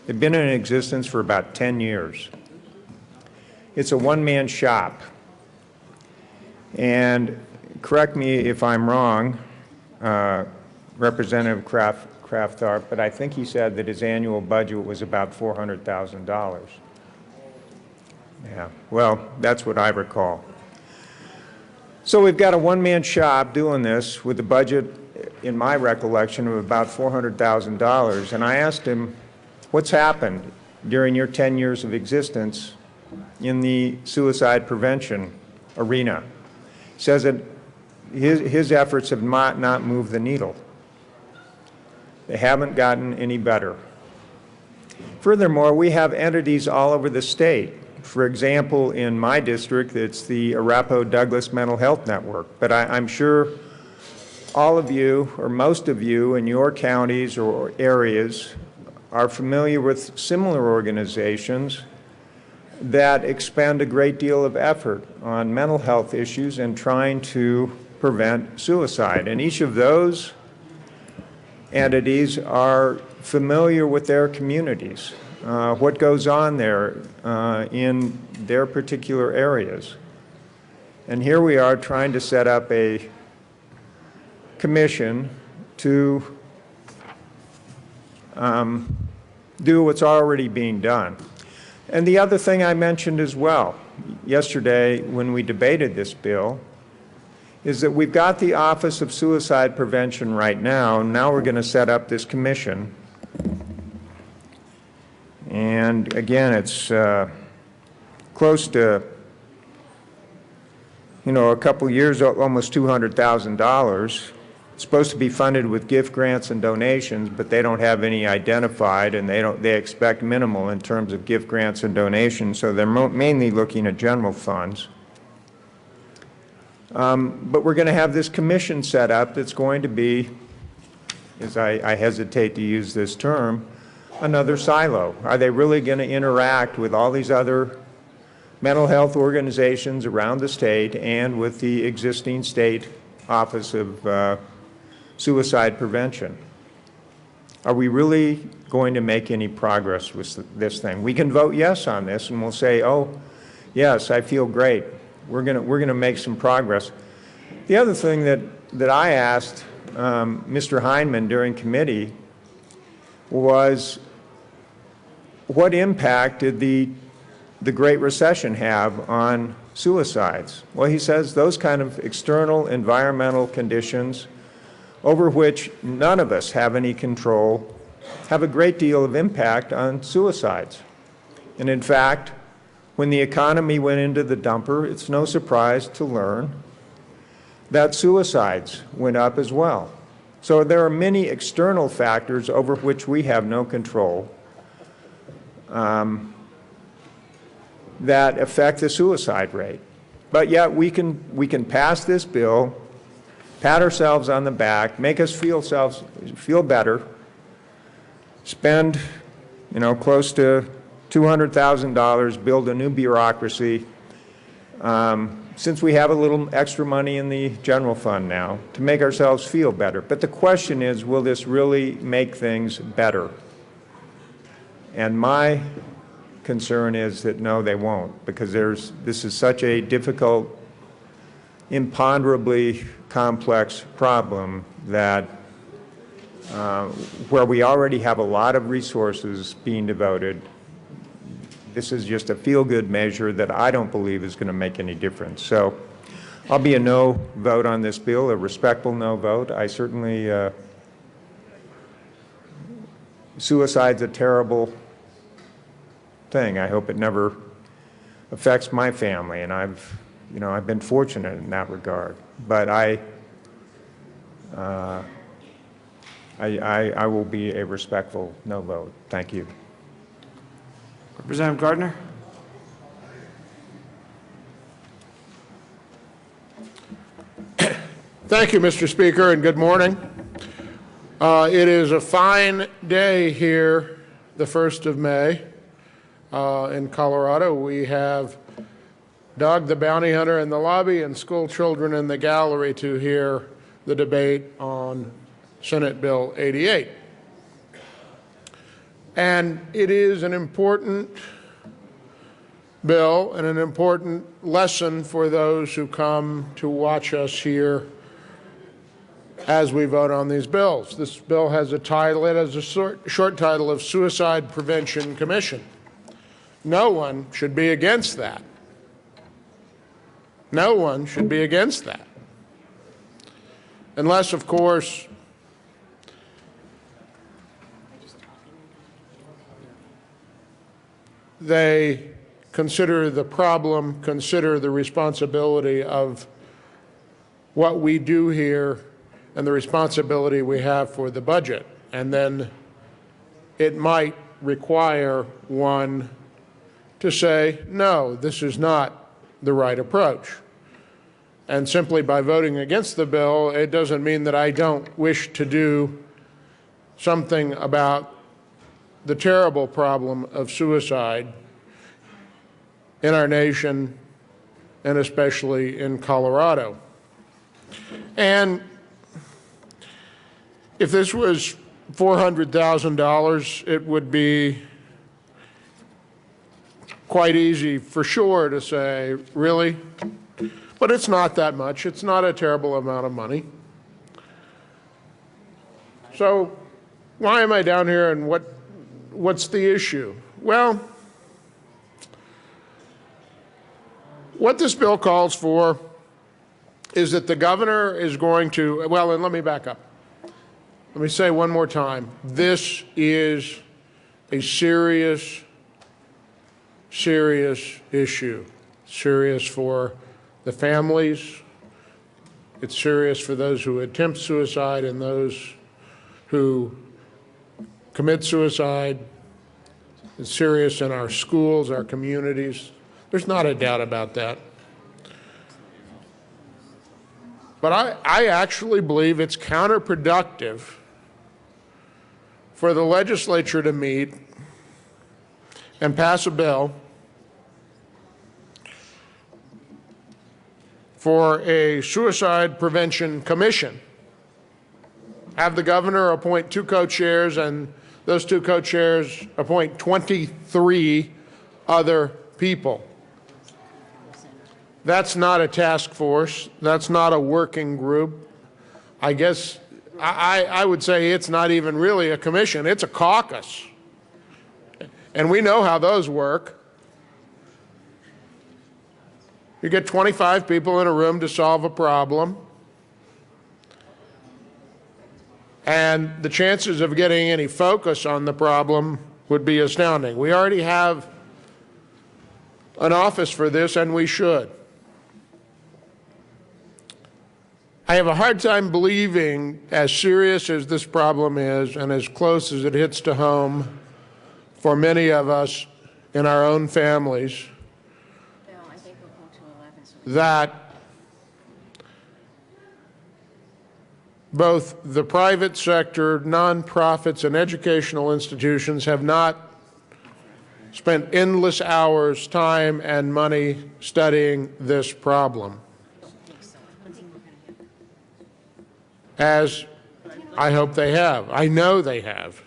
They've been in existence for about 10 years. It's a one-man shop. And correct me if I'm wrong, Representative Kraft Tharp, but I think he said that his annual budget was about $400,000. Yeah, well, that's what I recall. So we've got a one-man shop doing this with a budget, in my recollection, of about $400,000. And I asked him, what's happened during your 10 years of existence in the suicide prevention arena? He says that his efforts have not moved the needle. They haven't gotten any better. Furthermore, we have entities all over the state. For example, in my district, it's the Arapahoe Douglas Mental Health Network. But I'm sure all of you, or most of you in your counties or areas, are familiar with similar organizations that expend a great deal of effort on mental health issues and trying to prevent suicide. And each of those entities are familiar with their communities. what goes on there in their particular areas. And here we are trying to set up a commission to do what's already being done. And the other thing I mentioned as well yesterday when we debated this bill is that we've got the Office of Suicide Prevention right now, and now we're going to set up this commission. And again, it's close to, a couple years, almost $200,000. It's supposed to be funded with gift grants and donations, but they don't have any identified, and they expect minimal in terms of gift grants and donations, so they're mainly looking at general funds. But we're going to have this commission set up that's going to be, as I hesitate to use this term, another silo. Are they really going to interact with all these other mental health organizations around the state and with the existing state Office of Suicide Prevention? Are we really going to make any progress with this thing? We can vote yes on this and we'll say, oh, yes, I feel great. We're going to make some progress. The other thing that I asked Mr. Heineman during committee was, what impact did the Great Recession have on suicides? Well, he says those kind of external environmental conditions over which none of us have any control have a great deal of impact on suicides. And in fact, when the economy went into the dumper, it's no surprise to learn that suicides went up as well. So there are many external factors over which we have no control that affect the suicide rate. But yet we can pass this bill, pat ourselves on the back, make us feel better, spend close to $200,000, build a new bureaucracy, since we have a little extra money in the general fund now, to make ourselves feel better. But the question is, will this really make things better? And my concern is that no, they won't, because this is such a difficult, imponderably complex problem that where we already have a lot of resources being devoted, this is just a feel-good measure that I don't believe is going to make any difference. So I'll be a no vote on this bill, a respectful no vote. I certainly, suicide's a terrible thing. I hope it never affects my family, and I've been fortunate in that regard. But I will be a respectful no vote. Thank you. Representative Gardner. Thank you, Mr. Speaker, and good morning. It is a fine day here, the 1st of May, in Colorado. We have Doug the bounty hunter in the lobby and school children in the gallery to hear the debate on Senate Bill 88. And it is an important bill and an important lesson for those who come to watch us here as we vote on these bills. This bill has a title, it has a short title of Suicide Prevention Commission. No one should be against that. No one should be against that. Unless, of course, they consider the problem, consider the responsibility of what we do here and the responsibility we have for the budget. And then it might require one to say, no, this is not the right approach. And simply by voting against the bill, it doesn't mean that I don't wish to do something about the terrible problem of suicide in our nation, and especially in Colorado. And if this was $400,000, it would be quite easy for sure to say, really? But it's not that much. It's not a terrible amount of money. So why am I down here, and what's the issue? Well, what this bill calls for is that the governor is going to, well, and let me back up. Let me say one more time, this is a serious, serious issue. Serious for the families. It's serious for those who attempt suicide and those who commit suicide. It's serious in our schools, our communities. There's not a doubt about that. But I actually believe it's counterproductive for the legislature to meet and pass a bill for a suicide prevention commission. Have the governor appoint 2 co-chairs, and those 2 co-chairs appoint 23 other people. That's not a task force. That's not a working group. I guess I would say it's not even really a commission. It's a caucus. And we know how those work. You get 25 people in a room to solve a problem, and the chances of getting any focus on the problem would be astounding. We already have an office for this, and we should. I have a hard time believing, as serious as this problem is and as close as it hits to home for many of us in our own families, that both the private sector, nonprofits, and educational institutions have not spent endless hours, time, and money studying this problem, as I hope they have. I know they have.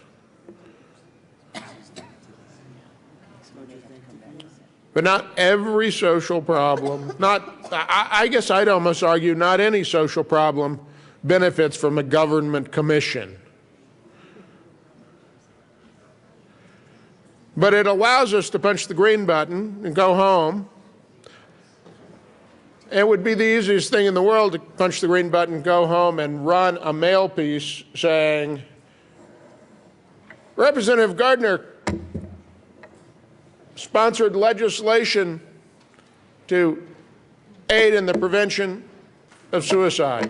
But not every social problem, I guess I'd almost argue not any social problem benefits from a government commission. But it allows us to punch the green button and go home. It would be the easiest thing in the world to punch the green button, go home, and run a mail piece saying, Representative Gardner sponsored legislation to aid in the prevention of suicide.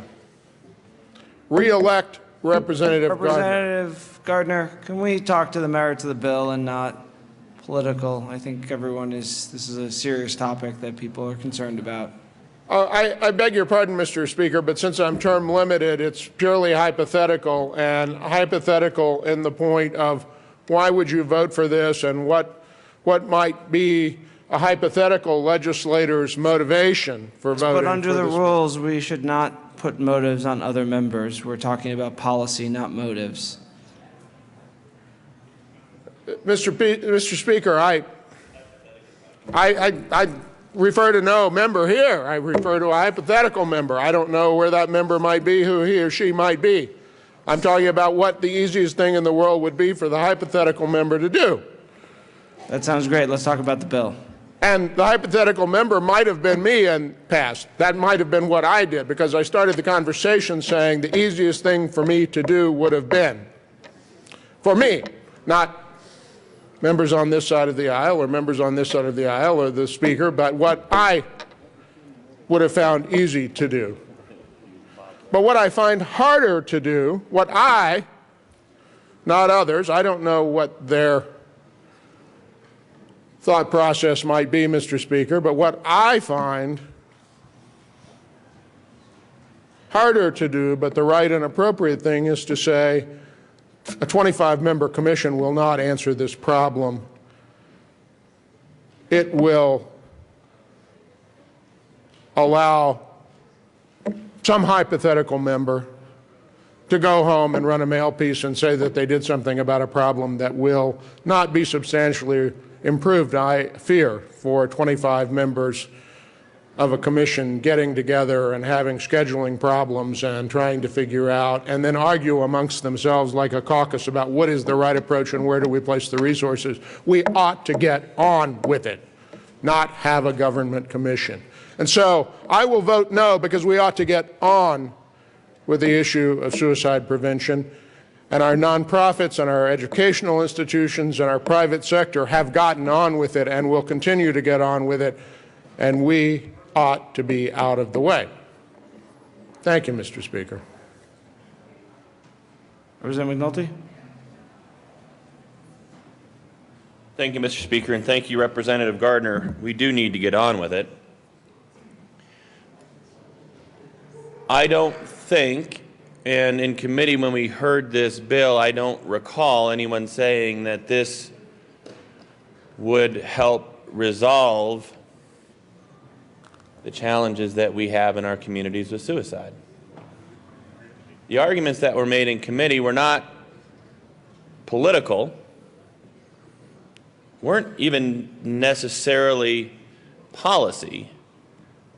Re-elect Representative Gardner. Representative Gardner, can we talk to the merits of the bill and not political? I think this is a serious topic that people are concerned about. I beg your pardon, Mr. Speaker, but since I'm term limited, it's purely hypothetical, and hypothetical in the point of why would you vote for this, and what might be a hypothetical legislator's motivation for voting for this. But under the rules, we should not put motives on other members. We're talking about policy, not motives. Mr. Speaker, I refer to no member here. I refer to a hypothetical member. I don't know where that member might be, who he or she might be. I'm talking about what the easiest thing in the world would be for the hypothetical member to do. That sounds great. Let's talk about the bill. And the hypothetical member might have been me and passed. That might have been what I did, because I started the conversation saying the easiest thing for me to do would have been, for me, not members on this side of the aisle or members on this side of the aisle or the Speaker, but what I would have found easy to do. But what I find harder to do, what I, not others, I don't know what their thought process might be, Mr. Speaker, but what I find harder to do, but the right and appropriate thing, is to say a 25-member commission will not answer this problem. It will allow some hypothetical member to go home and run a mail piece and say that they did something about a problem that will not be substantially improved, I fear, for 25 members of a commission getting together and having scheduling problems and trying to figure out and then argue amongst themselves like a caucus about what is the right approach and where do we place the resources. We ought to get on with it, not have a government commission. And so I will vote no, because we ought to get on with the issue of suicide prevention. And our nonprofits and our educational institutions and our private sector have gotten on with it and will continue to get on with it. And we ought to be out of the way. Thank you, Mr. Speaker. Representative McNulty? Thank you, Mr. Speaker, and thank you, Representative Gardner. We do need to get on with it. I don't think, and in committee when we heard this bill, I don't recall anyone saying that this would help resolve the challenges that we have in our communities with suicide. The arguments that were made in committee were not political, weren't even necessarily policy,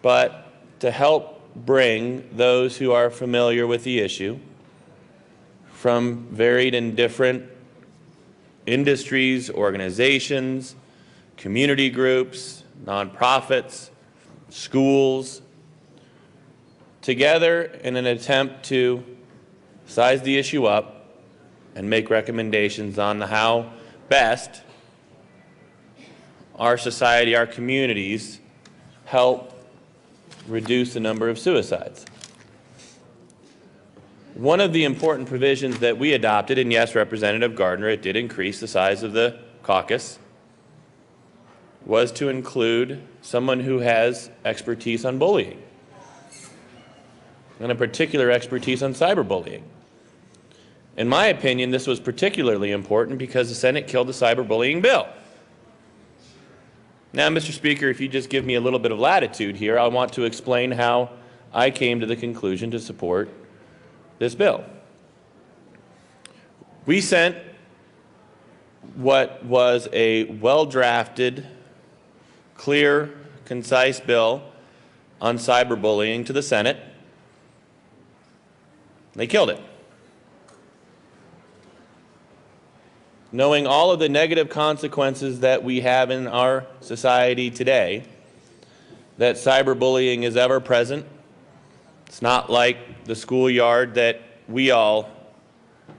but to help bring those who are familiar with the issue from varied and different industries, organizations, community groups, nonprofits, schools, together in an attempt to size the issue up and make recommendations on how best our society, our communities, help reduce the number of suicides. One of the important provisions that we adopted, and yes, Representative Gardner, it did increase the size of the caucus, was to include someone who has expertise on bullying, and a particular expertise on cyberbullying. In my opinion, this was particularly important because the Senate killed the cyberbullying bill. Now, Mr. Speaker, if you just give me a little bit of latitude here, I want to explain how I came to the conclusion to support this bill. We sent what was a well-drafted, clear, concise bill on cyberbullying to the Senate. They killed it. Knowing all of the negative consequences that we have in our society today, that cyberbullying is ever present. It's not like the schoolyard that we all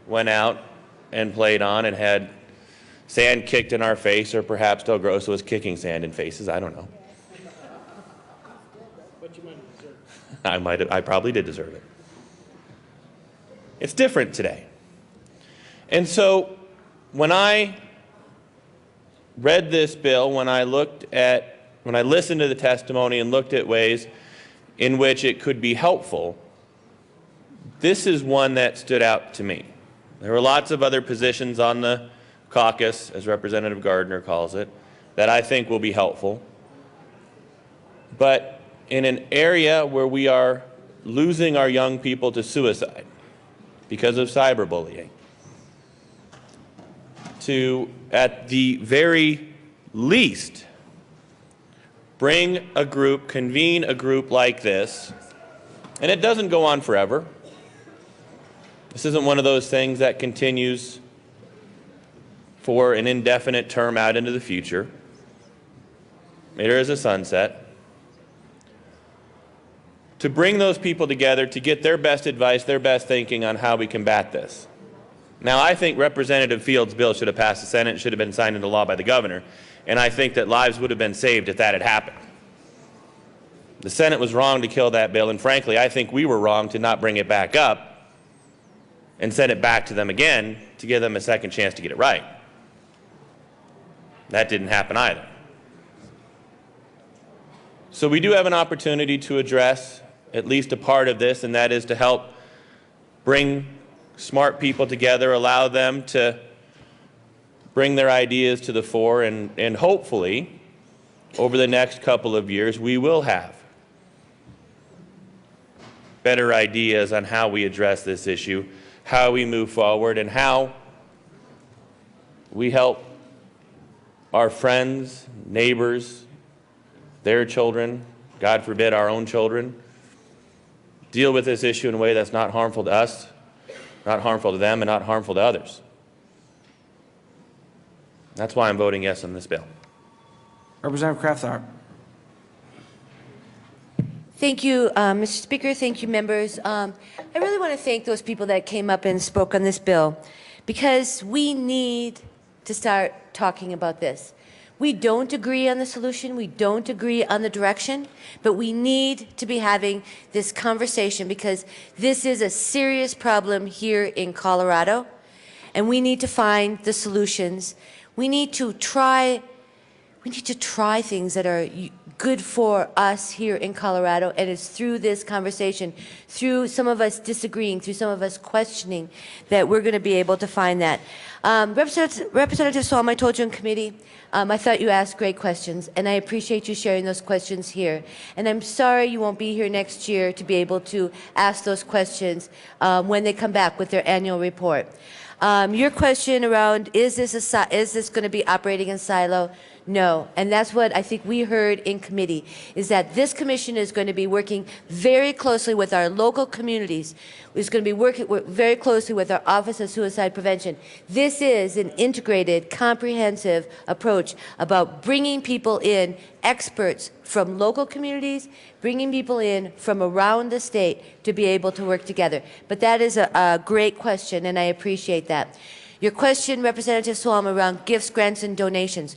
went out and played on and had sand kicked in our face, or perhaps Del Grosso was kicking sand in faces. I don't know. But you might have deserved it. I probably did deserve it. It's different today. And so when I read this bill, when I listened to the testimony and looked at ways in which it could be helpful, this is one that stood out to me. There were lots of other positions on the caucus, as Representative Gardner calls it, that I think will be helpful. But in an area where we are losing our young people to suicide because of cyberbullying, to, at the very least, bring a group, convene a group like this, and it doesn't go on forever. This isn't one of those things that continues for an indefinite term out into the future. There is a sunset. To bring those people together to get their best advice, their best thinking on how we combat this. Now, I think Representative Fields' bill should have passed the Senate, should have been signed into law by the governor, and I think that lives would have been saved if that had happened. The Senate was wrong to kill that bill, and frankly, I think we were wrong to not bring it back up and send it back to them again to give them a second chance to get it right. That didn't happen either. So we do have an opportunity to address at least a part of this, and that is to help bring smart people together, allow them to bring their ideas to the fore, and hopefully, over the next couple of years, we will have better ideas on how we address this issue, how we move forward, and how we help our friends, neighbors, their children, God forbid our own children, deal with this issue in a way that's not harmful to us, not harmful to them, and not harmful to others. That's why I'm voting yes on this bill. Representative Kraft-Tharp. Thank you, Mr. Speaker. Thank you, members. I really want to thank those people that came up and spoke on this bill, because we need to start talking about this. We don't agree on the solution. We don't agree on the direction, but we need to be having this conversation, because this is a serious problem here in Colorado, and we need to find the solutions. We need to try things that are good for us here in Colorado, and it's through this conversation, through some of us disagreeing, through some of us questioning, that we're going to be able to find that. Representative Solom, I told you in committee, I thought you asked great questions, and I appreciate you sharing those questions here. And I'm sorry you won't be here next year to be able to ask those questions when they come back with their annual report. Your question around, is this going to be operating in silo? No, and that's what I think we heard in committee, is that this commission is going to be working very closely with our local communities. It's going to be working very closely with our Office of Suicide Prevention. This is an integrated, comprehensive approach about bringing people in, experts from local communities, bringing people in from around the state to be able to work together. But that is a great question, and I appreciate that. Your question, Representative Solom, around gifts, grants, and donations.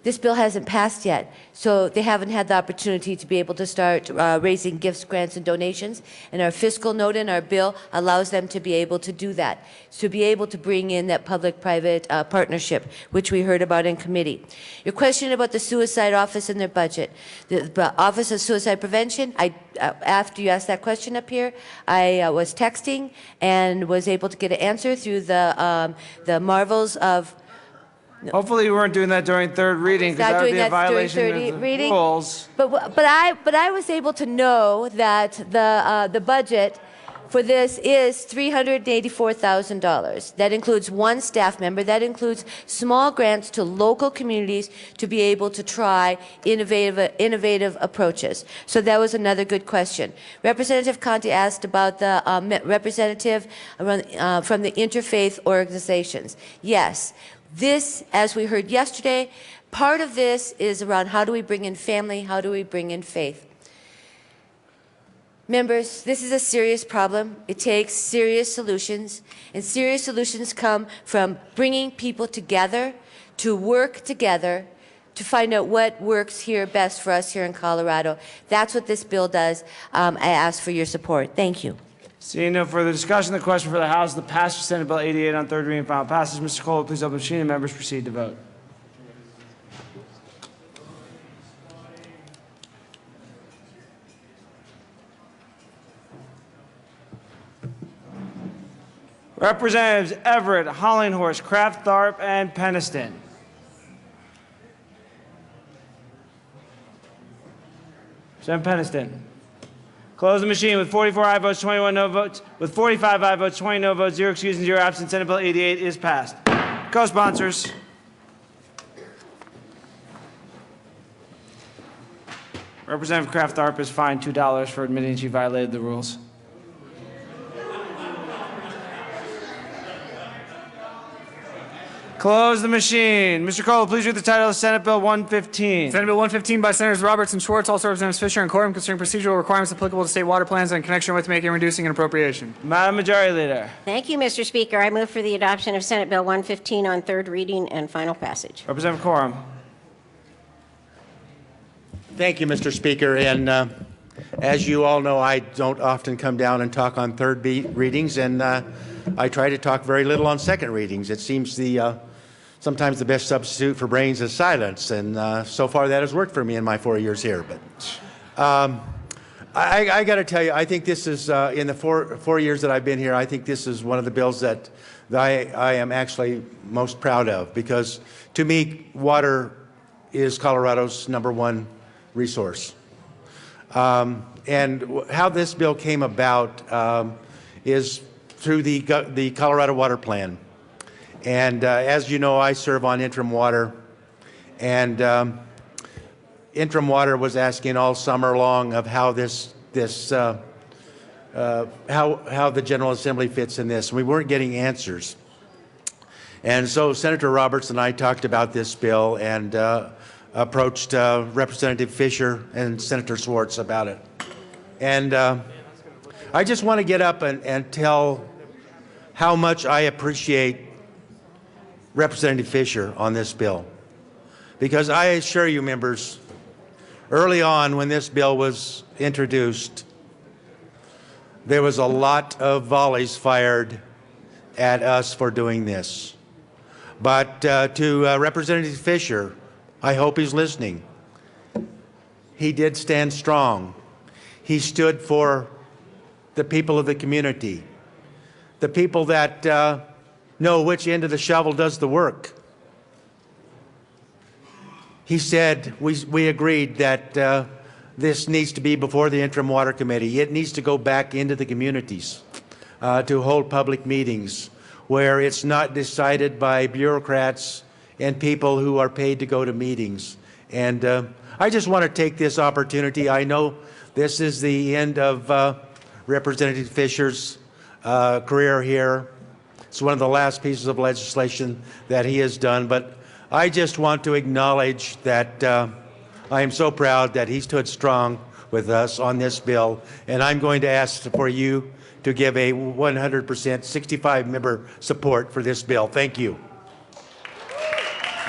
This bill hasn't passed yet, so they haven't had the opportunity to be able to start raising gifts, grants, and donations. And our fiscal note in our bill allows them to be able to do that, to be able to bring in that public-private partnership, which we heard about in committee. Your question about the suicide office and their budget. The Office of Suicide Prevention, after you asked that question up here, I was texting and was able to get an answer through the marvels of... Hopefully you weren't doing that during third reading, because that would be a violation of the rules. But I was able to know that the budget for this is $384,000. That includes one staff member. That includes small grants to local communities to be able to try innovative approaches. So that was another good question. Representative Conte asked about the representative from the interfaith organizations. Yes. This, as we heard yesterday, part of this is around how do we bring in family, how do we bring in faith. Members, this is a serious problem. It takes serious solutions, and serious solutions come from bringing people together to work together to find out what works here best for us here in Colorado. That's what this bill does. I ask for your support. Thank you. Seeing no further discussion, the question for the House, the passage of Senate Bill 88 on third reading and final passage. Mr. Cole, please open the machine and members proceed to vote. Representatives Everett, Hollinghorst, Kraft-Tharp, and Peniston. Representative Peniston. Close the machine with 44 aye votes, 21 no votes. With 45 aye votes, 20 no votes, 0 excused, and 0 absent. Senate Bill 88 is passed. Co-sponsors. Representative Kraft-Tharp is fined $2 for admitting she violated the rules. Close the machine. Mr. Cole, please read the title of Senate Bill 115. Senate Bill 115 by Senators Roberts and Schwartz, also Representatives Fisher and Coram, concerning procedural requirements applicable to state water plans in connection with making, reducing, and appropriation. Madam Majority Leader. Thank you, Mr. Speaker. I move for the adoption of Senate Bill 115 on third reading and final passage. Representative Coram. Thank you, Mr. Speaker. And as you all know, I don't often come down and talk on third readings, and I try to talk very little on second readings. It seems sometimes the best substitute for brains is silence, and so far that has worked for me in my 4 years here. But I got to tell you, I think this is, in the four years that I've been here, I think this is one of the bills that I am actually most proud of, because to me, water is Colorado's #1 resource. And how this bill came about is through the Colorado Water Plan. And as you know, I serve on interim water, And Interim Water was asking all summer long of how how the General Assembly fits in this. We weren't getting answers. And so Senator Roberts and I talked about this bill and approached Representative Fisher and Senator Swartz about it. And I just want to get up and tell how much I appreciate Representative Fisher on this bill. Because I assure you, members, early on when this bill was introduced, there was a lot of volleys fired at us for doing this. But to Representative Fisher, I hope he's listening. He did stand strong. He stood for the people of the community, the people that know which end of the shovel does the work. He said, we agreed that this needs to be before the Interim Water Committee. It needs to go back into the communities to hold public meetings where it's not decided by bureaucrats and people who are paid to go to meetings. And I just want to take this opportunity. I know this is the end of Representative Fisher's career here. It's one of the last pieces of legislation that he has done, but I just want to acknowledge that I am so proud that he stood strong with us on this bill, and I'm going to ask for you to give a 100% 65-member support for this bill. Thank you.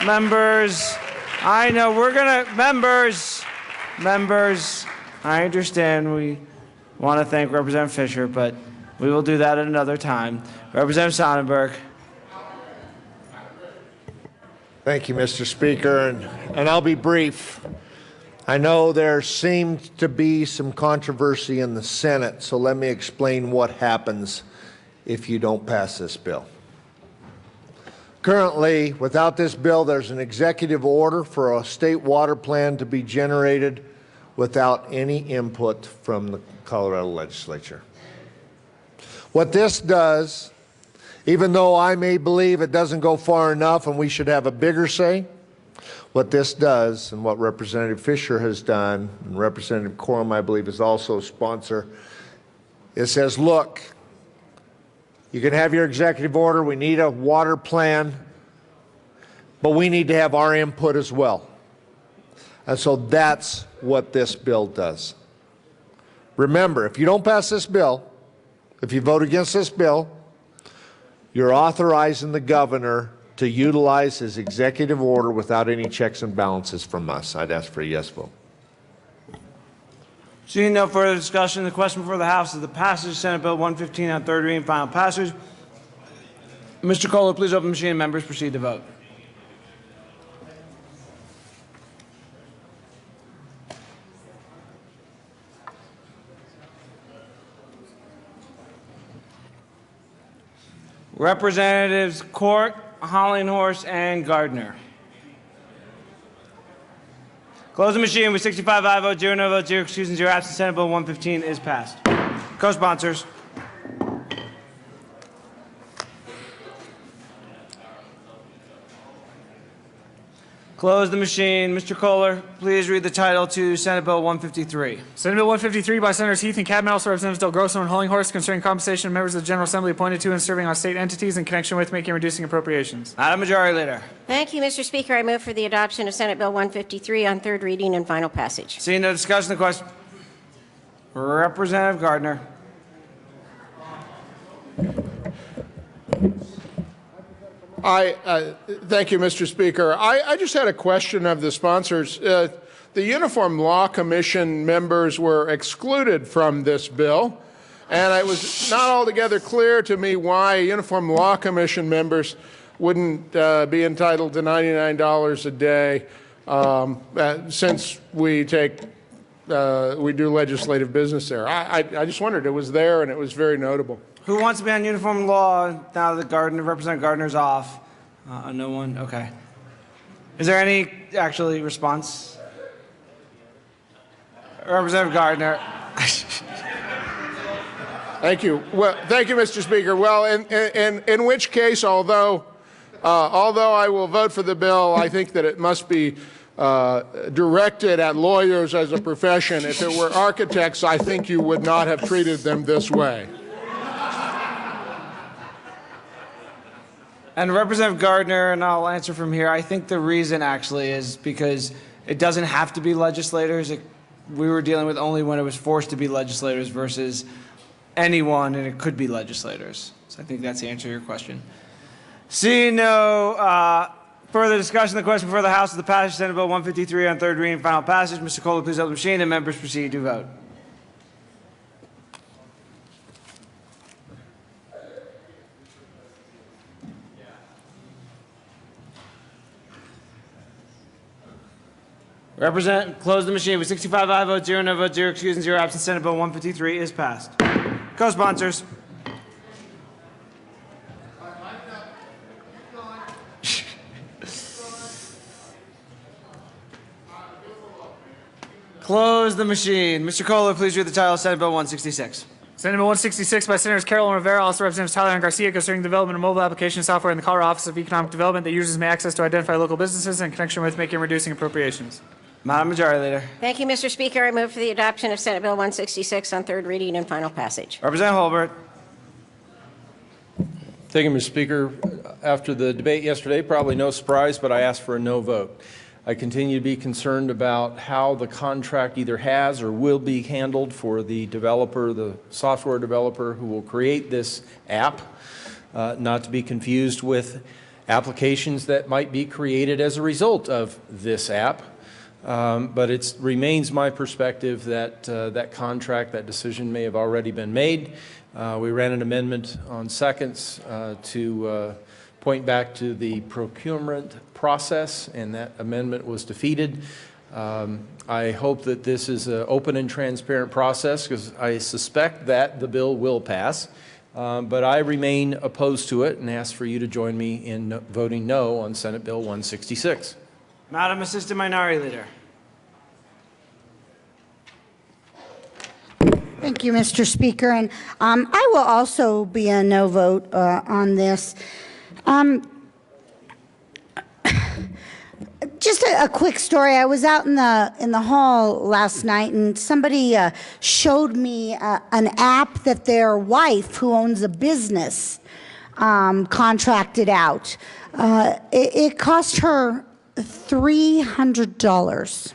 Members, I know we're going to, members, I understand we want to thank Representative Fisher, but we will do that at another time. Representative Sonnenberg. Thank you, Mr. Speaker, and I'll be brief. I know there seems to be some controversy in the Senate, so let me explain what happens if you don't pass this bill. Currently, without this bill, there's an executive order for a state water plan to be generated without any input from the Colorado legislature. What this does, even though I may believe it doesn't go far enough and we should have a bigger say, what this does and what Representative Fisher has done, and Representative Quorum, I believe, is also a sponsor, it says, look, you can have your executive order, we need a water plan, but we need to have our input as well. And so that's what this bill does. Remember, if you don't pass this bill, if you vote against this bill, you're authorizing the governor to utilize his executive order without any checks and balances from us. I'd ask for a yes vote. Seeing no further discussion, the question before the House is the passage of Senate Bill 115 on third reading, final passage. Mr. Kohler, please open the machine and members proceed to vote. Representatives Court, Hollinghorse, and Gardner. Close the machine with 65 aye votes, 0 no votes, 0 excused, and 0 absent. Senate Bill 115 is passed. Co-sponsors. Close the machine. Mr. Kohler, please read the title to Senate Bill 153. Senate Bill 153 by Senators Heath and Cadman, also Representatives Del Grosso and Hollinghorse, concerning compensation of members of the General Assembly appointed to and serving on state entities in connection with making and reducing appropriations. Madam Majority Leader. Thank you, Mr. Speaker. I move for the adoption of Senate Bill 153 on third reading and final passage. Seeing no discussion, the question. Representative Gardner. Thank you, Mr. Speaker. I just had a question of the sponsors. The Uniform Law Commission members were excluded from this bill, and it was not altogether clear to me why Uniform Law Commission members wouldn't be entitled to $99 a day since we do legislative business there. I just wondered. It was there, and it was very notable. Who wants to be on uniform law now that Representative Gardner's off? No one? Okay. Is there any actually response? Representative Gardner. Thank you. Well, thank you, Mr. Speaker. Well, in which case, although although I will vote for the bill, I think that it must be directed at lawyers as a profession. If it were architects, I think you would not have treated them this way. And Representative Gardner, and I'll answer from here, I think the reason actually is because it doesn't have to be legislators. We were dealing with only when it was forced to be legislators versus anyone, and it could be legislators. So I think that's the answer to your question. Seeing no further discussion, the question before the House is the passage of Senate Bill 153 on third reading and final passage. Mr. Kohler, please open the machine, and members proceed to vote. Close the machine with 65 aye votes, 0 no votes, 0 excused, and 0 absent. Senate Bill 153 is passed. Co-sponsors. Close the machine. Mr. Kohler, please read the title of Senate Bill 166. Senate Bill 166 by Senators Carroll and Rivera, also Representatives Tyler and Garcia, concerning development of mobile application software in the Colorado Office of Economic Development that users may access to identify local businesses in connection with making and reducing appropriations. Madam Majority Leader. Thank you, Mr. Speaker. I move for the adoption of Senate Bill 166 on third reading and final passage. Representative Holbert. Thank you, Mr. Speaker. After the debate yesterday, probably no surprise, but I asked for a no vote. I continue to be concerned about how the contract either has or will be handled for the developer, the software developer who will create this app, not to be confused with applications that might be created as a result of this app. But it remains my perspective that that contract, that decision may have already been made. We ran an amendment on seconds to point back to the procurement process, and that amendment was defeated. I hope that this is an open and transparent process, because I suspect that the bill will pass. But I remain opposed to it and ask for you to join me in voting no on Senate Bill 166. Madam Assistant Minority Leader. Thank you, Mr. Speaker. And I will also be a no vote on this. Just a quick story. I was out in the hall last night, and somebody showed me an app that their wife, who owns a business, contracted out. It cost her $300.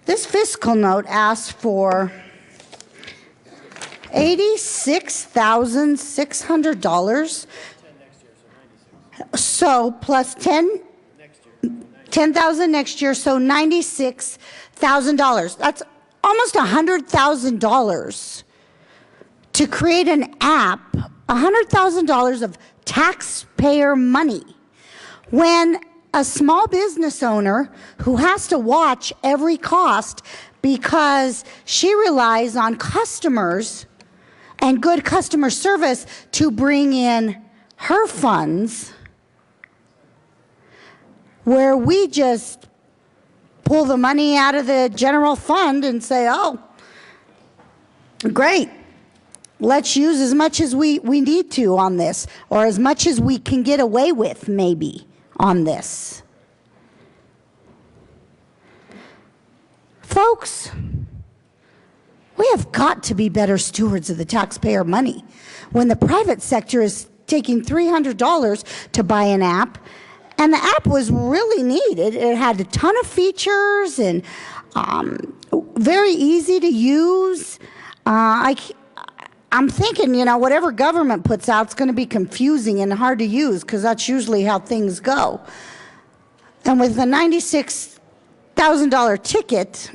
This fiscal note asked for $86,600. So plus 10,000 next year, so $96,000. That's almost $100,000 to create an app. $100,000 of taxpayer money, when a small business owner who has to watch every cost because she relies on customers and good customer service to bring in her funds, where we just pull the money out of the general fund and say, oh, great, let's use as much as we need to on this, or as much as we can get away with maybe on this. Folks, we have got to be better stewards of the taxpayer money. When the private sector is taking $300 to buy an app, and the app was really neat. It had a ton of features and very easy to use. I'm thinking, whatever government puts out is going to be confusing and hard to use, because that's usually how things go. And with the $96,000 ticket,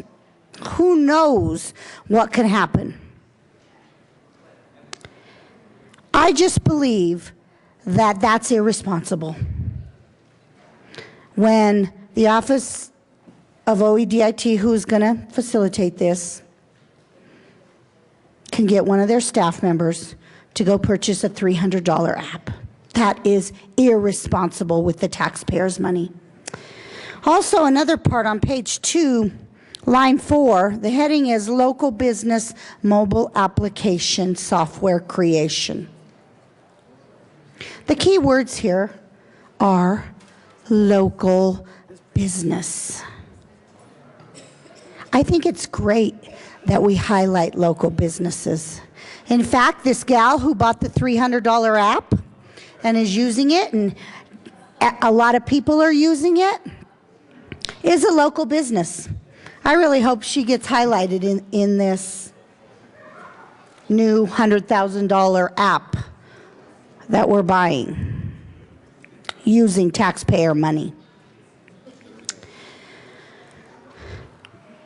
who knows what could happen? I just believe that that's irresponsible. When the Office of OEDIT, who's going to facilitate this, can get one of their staff members to go purchase a $300 app. That is irresponsible with the taxpayers' money. Also, another part on page 2, line 4, the heading is Local Business Mobile Application Software Creation. The key words here our local business. I think it's great that we highlight local businesses. In fact, this gal who bought the $300 app and is using it, and a lot of people are using it, is a local business. I really hope she gets highlighted in this new $100,000 app that we're buying using taxpayer money.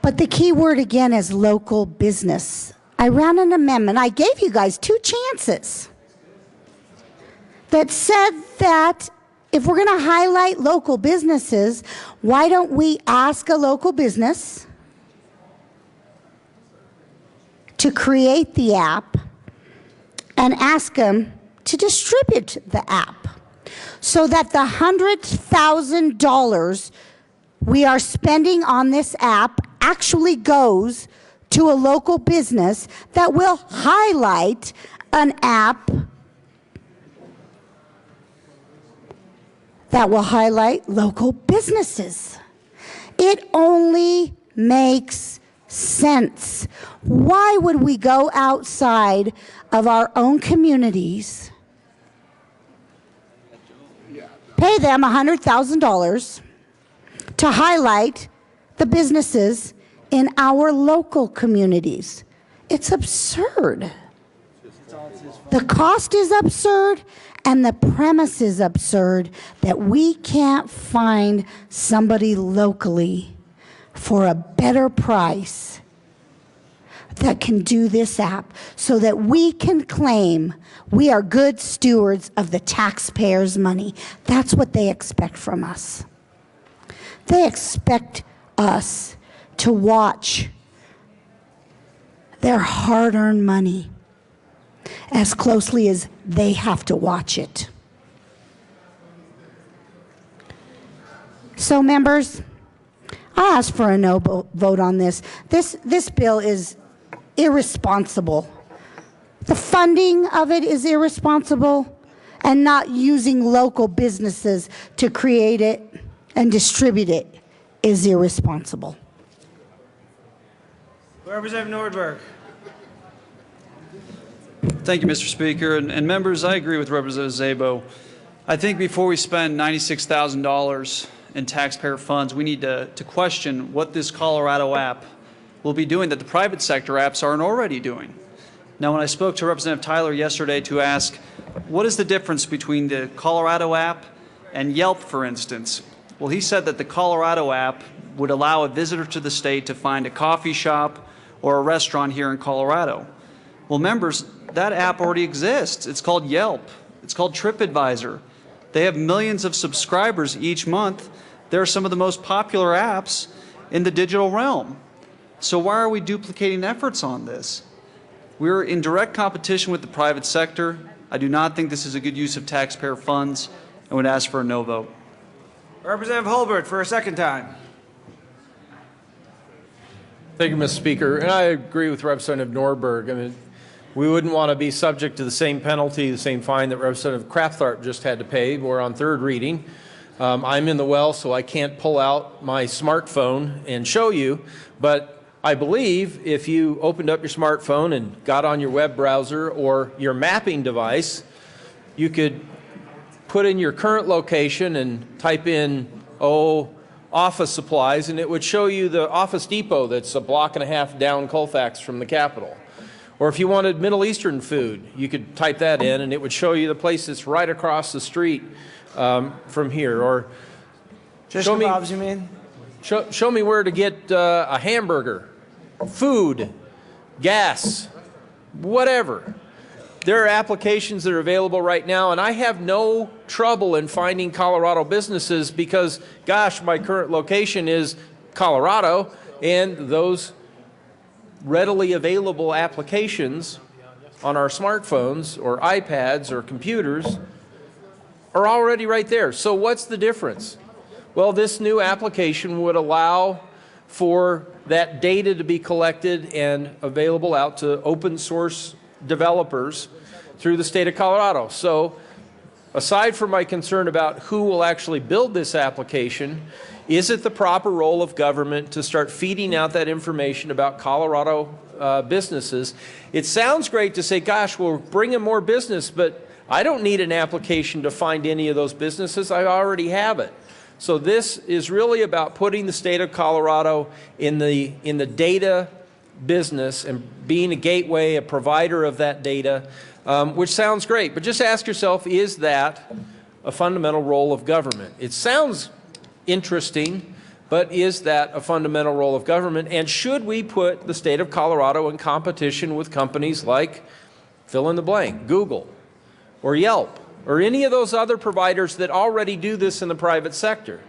But the key word again is local business. I ran an amendment. I gave you guys 2 chances that said that if we're going to highlight local businesses, why don't we ask a local business to create the app and ask them to distribute the app so that the $100,000 we are spending on this app actually goes to a local business that will highlight an app that will highlight local businesses. It only makes sense. Why would we go outside of our own communities, pay them $100,000 to highlight the businesses in our local communities? It's absurd. The cost is absurd, and the premise is absurd that we can't find somebody locally for a better price that can do this app so that we can claim we are good stewards of the taxpayers' money. That's what they expect from us. They expect us to watch their hard-earned money as closely as they have to watch it. So, members, I ask for a no vote on this. This bill is irresponsible. The funding of it is irresponsible, and not using local businesses to create it and distribute it is irresponsible. Representative Nordberg. Thank you, Mr. Speaker. And members, I agree with Representative Szabo. I think before we spend $96,000 in taxpayer funds, we need to question what this Colorado app will be doing that the private sector apps aren't already doing. Now, when I spoke to Representative Tyler yesterday to ask, what is the difference between the Colorado app and Yelp, for instance? Well, he said that the Colorado app would allow a visitor to the state to find a coffee shop or a restaurant here in Colorado. Well, members, that app already exists. It's called Yelp. It's called TripAdvisor. They have millions of subscribers each month. They're some of the most popular apps in the digital realm. So why are we duplicating efforts on this? We're in direct competition with the private sector. I do not think this is a good use of taxpayer funds and would ask for a no vote. Representative Holbert for a second time. Thank you, Mr. Speaker. And I agree with Representative Nordberg. I mean, we wouldn't want to be subject to the same penalty, the same fine that Representative Kraftharp just had to pay. We're on third reading. I'm in the well, so I can't pull out my smartphone and show you. But I believe if you opened up your smartphone and got on your web browser or your mapping device, you could put in your current location and type in, office supplies, and it would show you the Office Depot that's a block and a half down Colfax from the Capitol. Or if you wanted Middle Eastern food, you could type that in, and it would show you the place that's right across the street from here. Or Shish kebabs, you mean? Show me where to get a hamburger, food, gas, whatever. There are applications that are available right now, and I have no trouble in finding Colorado businesses because, gosh, my current location is Colorado, and those readily available applications on our smartphones or iPads or computers are already right there. So what's the difference? Well, this new application would allow for that data to be collected and available out to open source developers through the state of Colorado. So aside from my concern about who will actually build this application, is it the proper role of government to start feeding out that information about Colorado businesses? It sounds great to say, gosh, we're bringing more business, but I don't need an application to find any of those businesses. I already have it. So this is really about putting the state of Colorado in the data business and being a gateway, a provider of that data, which sounds great. But just ask yourself, is that a fundamental role of government? It sounds interesting, but is that a fundamental role of government? And should we put the state of Colorado in competition with companies like fill in the blank, Google or Yelp, or any of those other providers that already do this in the private sector?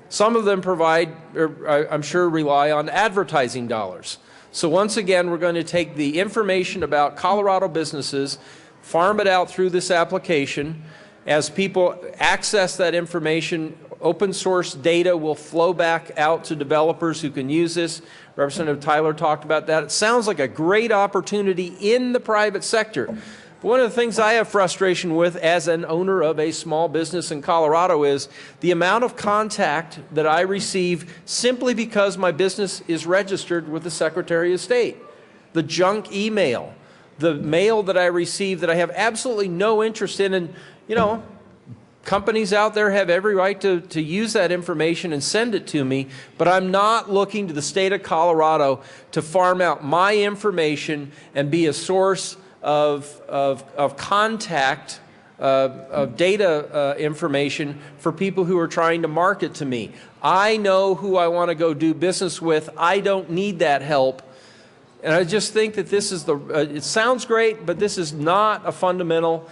Some of them provide, or I'm sure rely on advertising dollars. So once again, we're going to take the information about Colorado businesses, farm it out through this application. As people access that information, open source data will flow back out to developers who can use this. Representative Tyler talked about that. It sounds like a great opportunity in the private sector. One of the things I have frustration with as an owner of a small business in Colorado is the amount of contact that I receive simply because my business is registered with the Secretary of State. The junk email, the mail that I receive that I have absolutely no interest in. And, you know, companies out there have every right to use that information and send it to me, but I'm not looking to the state of Colorado to farm out my information and be a source of contact, of data information for people who are trying to market to me. I know who I want to go do business with. I don't need that help. And I just think that this is it sounds great, but this is not a fundamental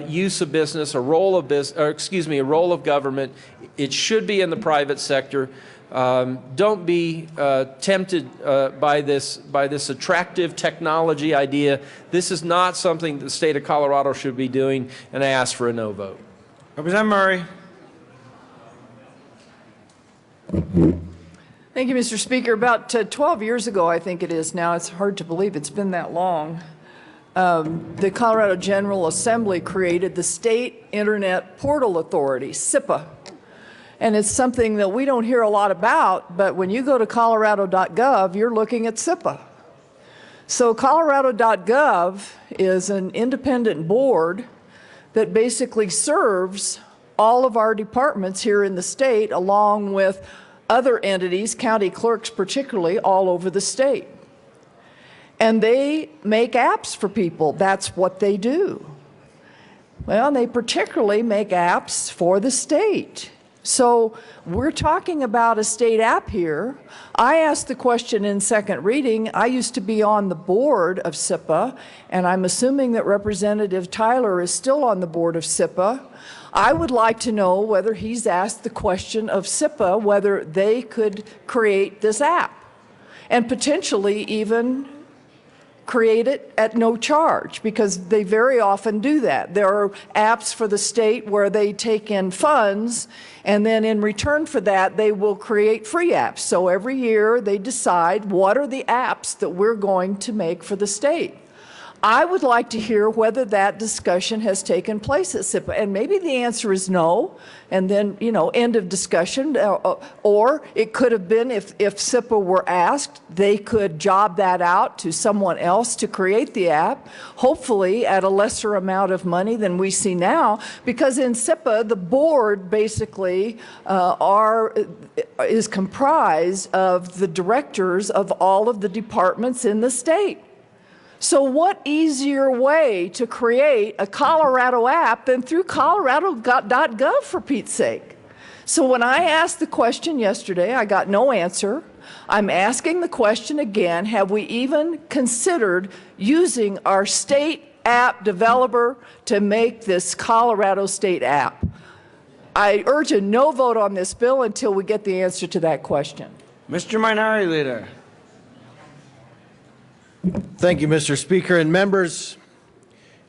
use of business, a role of a role of government. It should be in the private sector. Don't be tempted by this attractive technology idea. This is not something the state of Colorado should be doing, and I ask for a no vote. Representative Murray. Thank you, Mr. Speaker. About 12 years ago, I think it is now, it's hard to believe it's been that long, the Colorado General Assembly created the State Internet Portal Authority, SIPA. And it's something that we don't hear a lot about, but when you go to colorado.gov, you're looking at SIPA. So colorado.gov is an independent board that basically serves all of our departments here in the state, along with other entities, county clerks particularly, all over the state. And they make apps for people. That's what they do. Well, they particularly make apps for the state. So we're talking about a state app here. I asked the question in second reading. I used to be on the board of SIPA, and I'm assuming that Representative Tyler is still on the board of SIPA. I would like to know whether he's asked the question of SIPA, whether they could create this app and potentially even create it at no charge, because they very often do that. There are apps for the state where they take in funds, and then in return for that, they will create free apps. So every year they decide what are the apps that we're going to make for the state. I would like to hear whether that discussion has taken place at SIPA, and maybe the answer is no, and then, you know, end of discussion. Or it could have been, if SIPA were asked, they could job that out to someone else to create the app, hopefully at a lesser amount of money than we see now, because in SIPA, the board basically is comprised of the directors of all of the departments in the state. So what easier way to create a Colorado app than through colorado.gov, for Pete's sake? So when I asked the question yesterday, I got no answer. I'm asking the question again, have we even considered using our state app developer to make this Colorado state app? I urge a no vote on this bill until we get the answer to that question. Mr. Minority Leader. Thank you, Mr. Speaker. And members,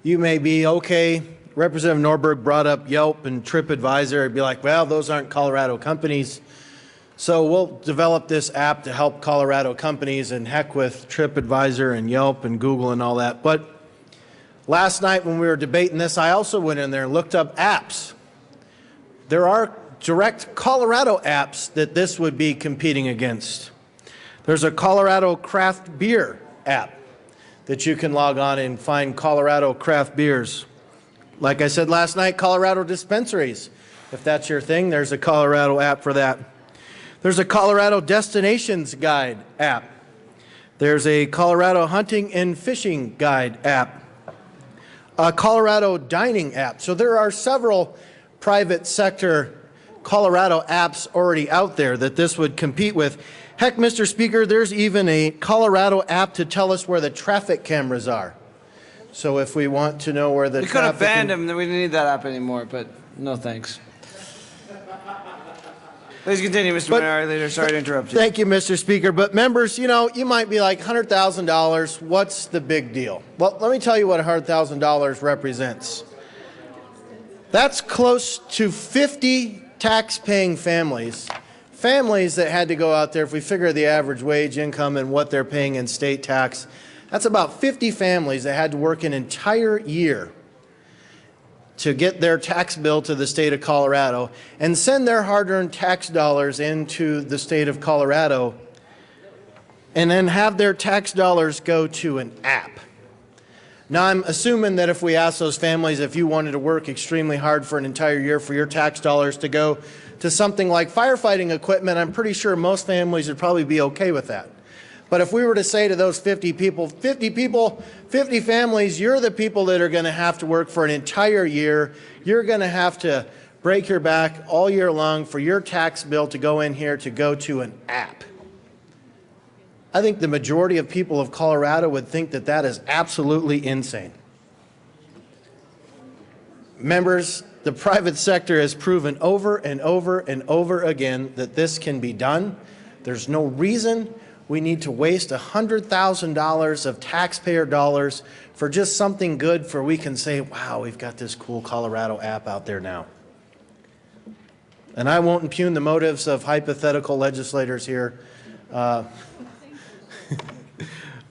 you may be okay. Representative Norberg brought up Yelp and TripAdvisor. I'd be like, well, those aren't Colorado companies. So we'll develop this app to help Colorado companies, and heck with TripAdvisor and Yelp and Google and all that. But Last night when we were debating this, I also went in there and looked up apps. There are direct Colorado apps that this would be competing against. There's a Colorado craft beer app that you can log on and find Colorado craft beers. Like I said last night, Colorado dispensaries. If that's your thing, there's a Colorado app for that. There's a Colorado Destinations Guide app. There's a Colorado Hunting and Fishing Guide app. A Colorado Dining app. So there are several private sector Colorado apps already out there that this would compete with. Heck, Mr. Speaker, there's even a Colorado app to tell us where the traffic cameras are. So if we want to know where the We could have traffic... banned them, then we didn't need that app anymore, but no thanks. Please continue, Mr. Minority Leader. Sorry to interrupt you. Thank you, Mr. Speaker. But members, you know, you might be like, $100,000, what's the big deal? Well, let me tell you what $100,000 represents. That's close to 50 tax-paying families that had to go out there, if we figure the average wage income and what they're paying in state tax, that's about 50 families that had to work an entire year to get their tax bill to the state of Colorado and send their hard-earned tax dollars into the state of Colorado and then have their tax dollars go to an app. Now, I'm assuming that if we ask those families if you wanted to work extremely hard for an entire year for your tax dollars to go to something like firefighting equipment, I'm pretty sure most families would probably be okay with that. But if we were to say to those 50 families, you're the people that are going to have to work for an entire year, you're going to have to break your back all year long for your tax bill to go in here to go to an app. I think the majority of people of Colorado would think that that is absolutely insane. Members, the private sector has proven over and over and over again that this can be done. There's no reason we need to waste $100,000 of taxpayer dollars for just something good for we can say, wow, we've got this cool Colorado app out there now. And I won't impugn the motives of hypothetical legislators here.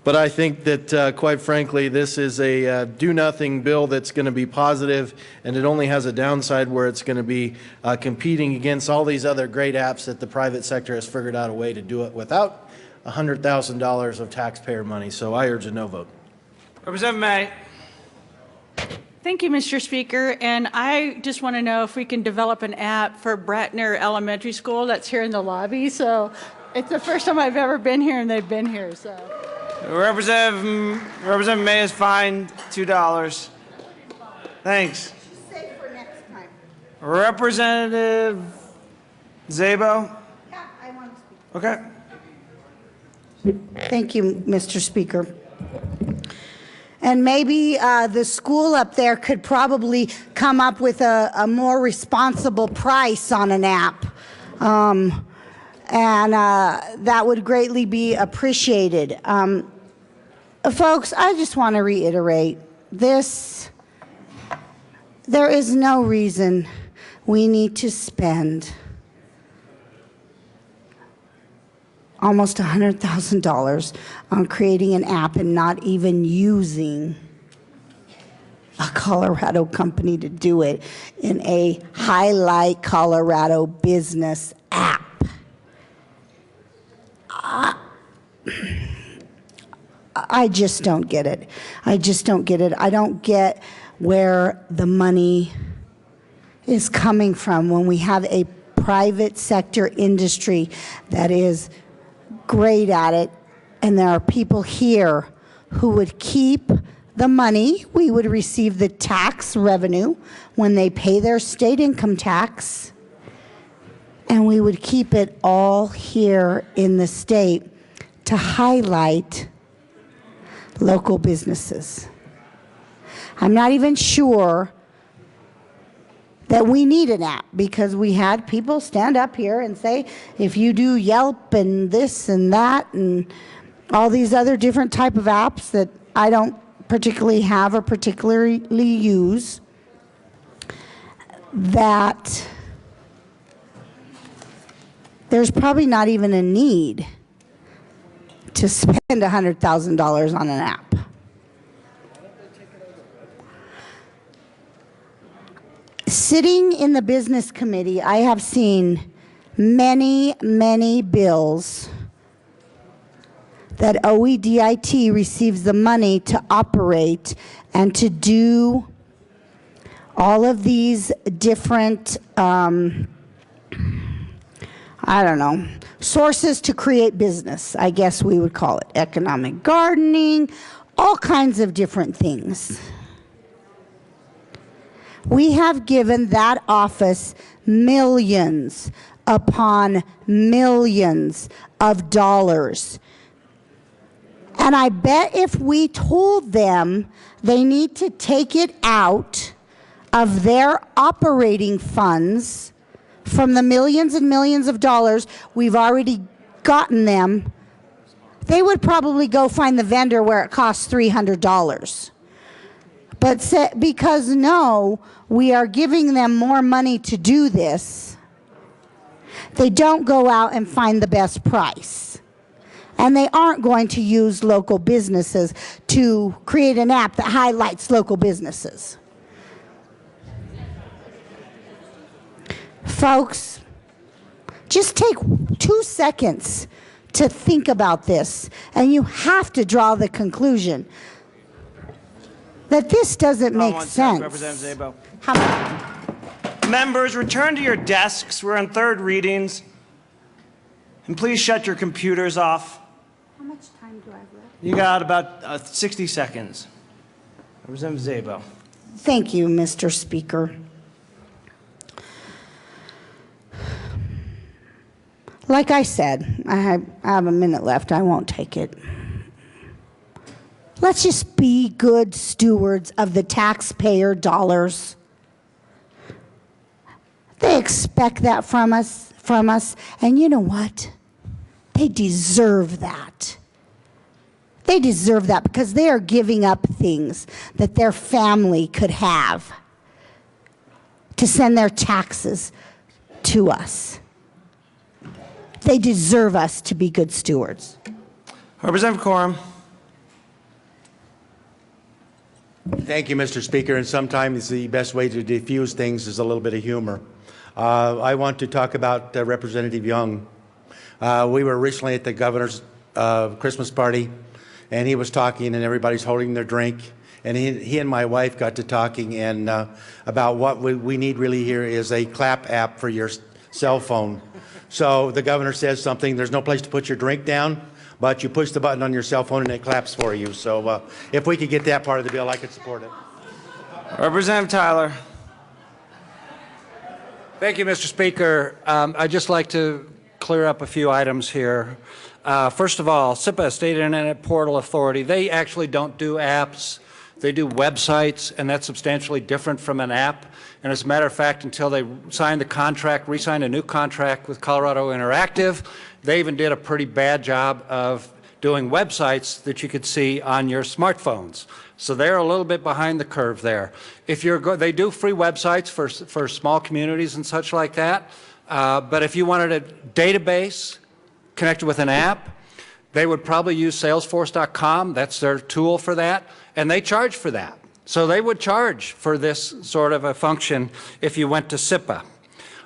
But I think that, quite frankly, this is a do-nothing bill that's going to be positive, and it only has a downside where it's going to be competing against all these other great apps that the private sector has figured out a way to do it without $100,000 of taxpayer money. So I urge a no vote. Representative May. Thank you, Mr. Speaker. And I just want to know if we can develop an app for Bratner Elementary School that's here in the lobby. So it's the first time I've ever been here, and they've been here. So. Representative May is fined $2. Thanks. Representative Szabo? Yeah, I want to speak. Okay. Thank you, Mr. Speaker. And maybe the school up there could probably come up with a more responsible price on an app. And that would greatly be appreciated. Folks, I just want to reiterate this. There is no reason we need to spend almost $100,000 on creating an app and not even using a Colorado company to do it in a Highlight Colorado business app. I just don't get it. I just don't get it. I don't get where the money is coming from when we have a private sector industry that is great at it, and there are people here who would keep the money. We would receive the tax revenue when they pay their state income tax, and we would keep it all here in the state to highlight local businesses. I'm not even sure that we need an app, because we had people stand up here and say, if you do Yelp and this and that and all these other different type of apps that I don't particularly have or particularly use, that there's probably not even a need to spend $100,000 on an app. Sitting in the business committee, I have seen many, many bills that OEDIT receives the money to operate and to do all of these different, I don't know, sources to create business, I guess we would call it. Economic gardening, all kinds of different things. We have given that office millions upon millions of dollars. And I bet if we told them they need to take it out of their operating funds from the millions and millions of dollars we've already gotten them, they would probably go find the vendor where it costs $300. But because no, we are giving them more money to do this, they don't go out and find the best price. And they aren't going to use local businesses to create an app that highlights local businesses. Folks, just take 2 seconds to think about this, and you have to draw the conclusion that this doesn't make sense. Representative Szabo. Members, return to your desks. We're on third readings. And please shut your computers off. How much time do I have left? You got about 60 seconds. Representative Szabo. Thank you, Mr. Speaker. Like I said, I have a minute left. I won't take it. Let's just be good stewards of the taxpayer dollars. They expect that from us, and you know what? They deserve that. They deserve that because they are giving up things that their family could have to send their taxes to us. They deserve us to be good stewards. Representative Corum. Thank you, Mr. Speaker. And sometimes the best way to diffuse things is a little bit of humor. I want to talk about Representative Young. We were recently at the governor's Christmas party, and he was talking, and everybody's holding their drink. And he and my wife got to talking and about what we need really here is a clap app for your cell phone. So the governor says something, there's no place to put your drink down, but you push the button on your cell phone and it claps for you. So if we could get that part of the bill, I could support it. Representative Tyler. Thank you, Mr. Speaker. I'd just like to clear up a few items here. First of all, SIPA, State Internet Portal Authority, they actually don't do apps. They do websites, and that's substantially different from an app. And as a matter of fact, until they signed the contract, re-signed a new contract with Colorado Interactive, they even did a pretty bad job of doing websites that you could see on your smartphones. So they're a little bit behind the curve there. If they do free websites for small communities and such like that, but if you wanted a database connected with an app, they would probably use Salesforce.com. That's their tool for that, and they charge for that. So they would charge for this sort of a function if you went to SIPA.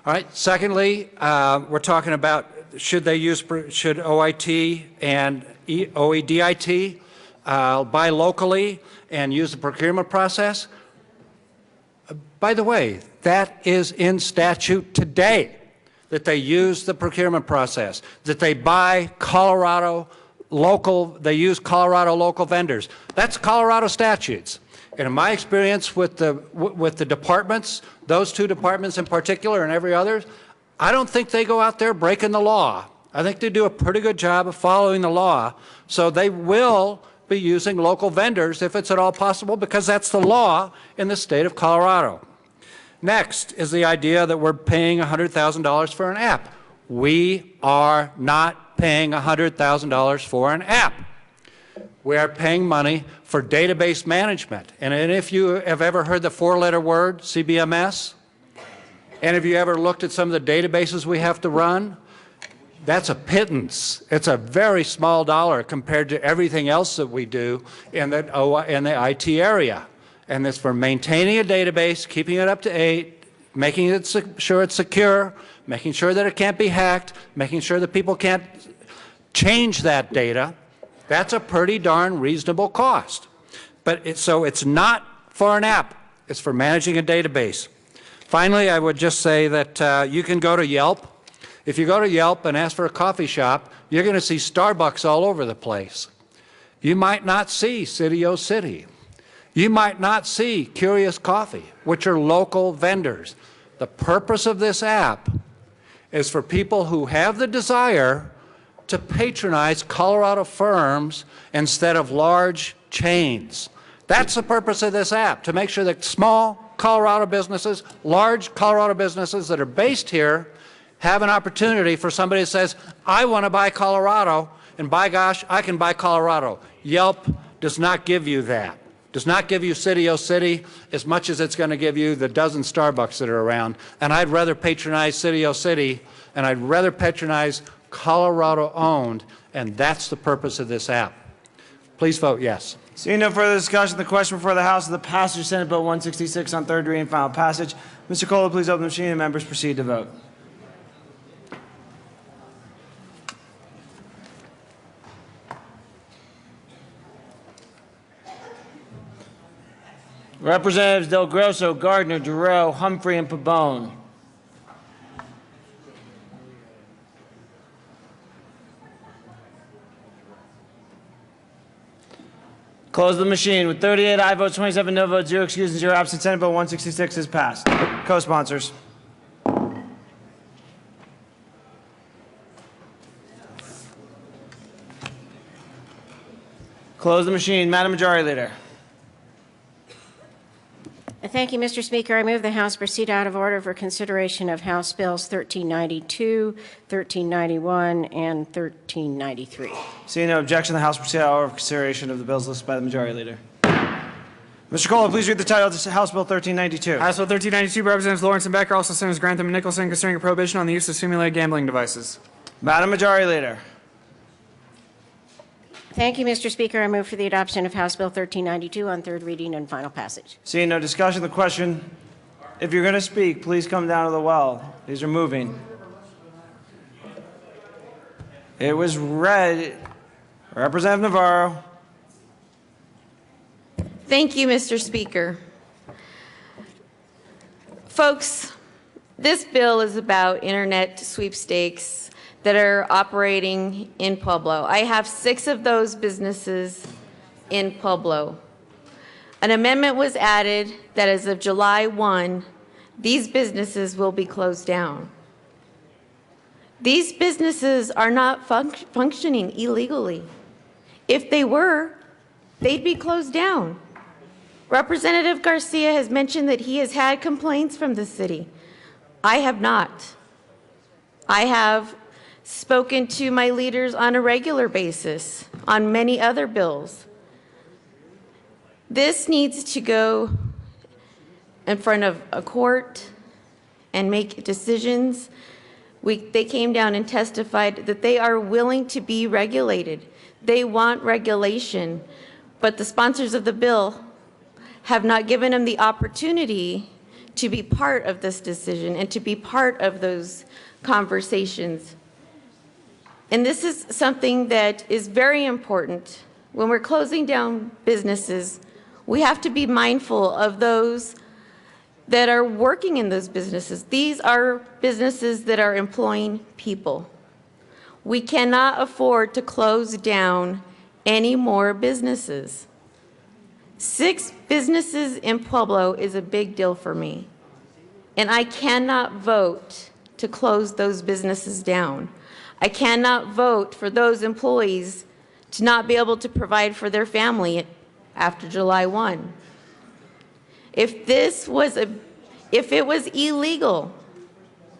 All right. Secondly, we're talking about should OIT and OEDIT buy locally and use the procurement process? By the way, that is in statute today, that they use the procurement process, that they buy they use Colorado local vendors. That's Colorado statutes. And in my experience with the departments, those two departments in particular and every other, I don't think they go out there breaking the law. I think they do a pretty good job of following the law. So they will be using local vendors if it's at all possible, because that's the law in the state of Colorado. Next is the idea that we're paying $100,000 for an app. We are not paying $100,000 for an app. We are paying money for database management. And if you have ever heard the four-letter word, CBMS, and have you ever looked at some of the databases we have to run, that's a pittance. It's a very small dollar compared to everything else that we do in the IT area. And it's for maintaining a database, keeping it up to date, making it sure it's secure, making sure that it can't be hacked, making sure that people can't change that data, that's a pretty darn reasonable cost. But so it's not for an app, it's for managing a database. Finally, I would just say that you can go to Yelp. If you go to Yelp and ask for a coffee shop, you're going to see Starbucks all over the place. You might not see City O City. You might not see Curious Coffee, which are local vendors. The purpose of this app is for people who have the desire to patronize Colorado firms instead of large chains. That's the purpose of this app, to make sure that small Colorado businesses, large Colorado businesses that are based here have an opportunity for somebody that says, I want to buy Colorado, and by gosh, I can buy Colorado. Yelp does not give you that. Does not give you City O City as much as it's going to give you the dozen Starbucks that are around. And I'd rather patronize City O City, and I'd rather patronize Colorado-owned, and that's the purpose of this app. Please vote yes. Seeing no further discussion, the question before the House is the passage of Senate Bill 166 on third reading and final passage. Mr. Kohler, please open the machine and members proceed to vote. Representatives Del Grosso, Gardner, Giroux, Humphrey, and Pabon. Close the machine. With 38 aye votes, 27 no votes, 0 excused, and 0 absent, Senate Bill 166 is passed. Co-sponsors. Close the machine. Madam Majority Leader. Thank you, Mr. Speaker. I move the House proceed out of order for consideration of House Bills 1392, 1391, and 1393. Seeing no objection, the House proceed out of order for consideration of the bills listed by the Majority Leader. Mr. Kohler, please read the title of House Bill 1392. House Bill 1392 by Representatives Lawrence and Becker, also Senators Grantham and Nicholson, concerning a prohibition on the use of simulated gambling devices. Madam Majority Leader. Thank you, Mr. Speaker. I move for the adoption of House Bill 1392 on third reading and final passage. Seeing no discussion, the question, if you're going to speak, please come down to the well. These are moving. It was read. Representative Navarro. Thank you, Mr. Speaker. Folks, this bill is about internet sweepstakes that are operating in Pueblo. I have 6 of those businesses in Pueblo. An amendment was added that as of July 1, these businesses will be closed down. These businesses are not functioning illegally. If they were, they'd be closed down. Representative Garcia has mentioned that he has had complaints from the city. I have not. I have spoken to my leaders on a regular basis on many other bills. This needs to go in front of a court and make decisions. They came down and testified that they are willing to be regulated. They want regulation, but the sponsors of the bill have not given them the opportunity to be part of this decision and to be part of those conversations. And this is something that is very important. When we're closing down businesses, we have to be mindful of those that are working in those businesses. These are businesses that are employing people. We cannot afford to close down any more businesses. 6 businesses in Pueblo is a big deal for me. And I cannot vote to close those businesses down. I cannot vote for those employees to not be able to provide for their family after July 1. If it was illegal,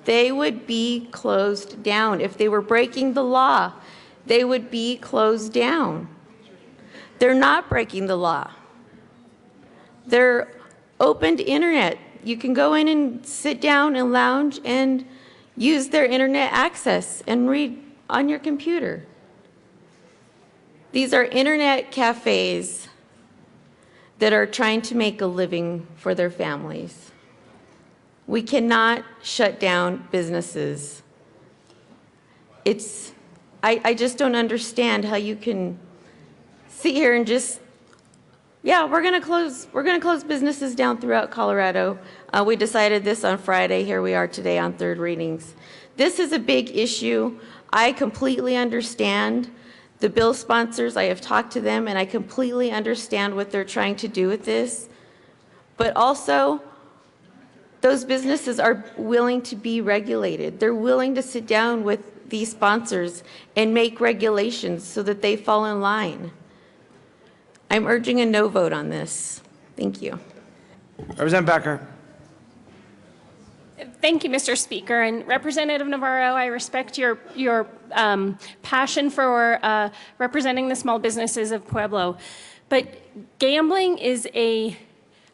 they would be closed down. If they were breaking the law, they would be closed down. They're not breaking the law. They're open to internet. You can go in and sit down and lounge and use their internet access and read on your computer. These are internet cafes that are trying to make a living for their families. We cannot shut down businesses. I just don't understand how you can sit here and just, yeah, we're going to close businesses down throughout Colorado. We decided this on Friday. Here we are today on third readings. This is a big issue. I completely understand the bill sponsors. I have talked to them, and I completely understand what they're trying to do with this. But also, those businesses are willing to be regulated. They're willing to sit down with these sponsors and make regulations so that they fall in line. I'm urging a no vote on this. Thank you. Representative Becker. Thank you, Mr. Speaker. And Representative Navarro, I respect your passion for representing the small businesses of Pueblo. But gambling is a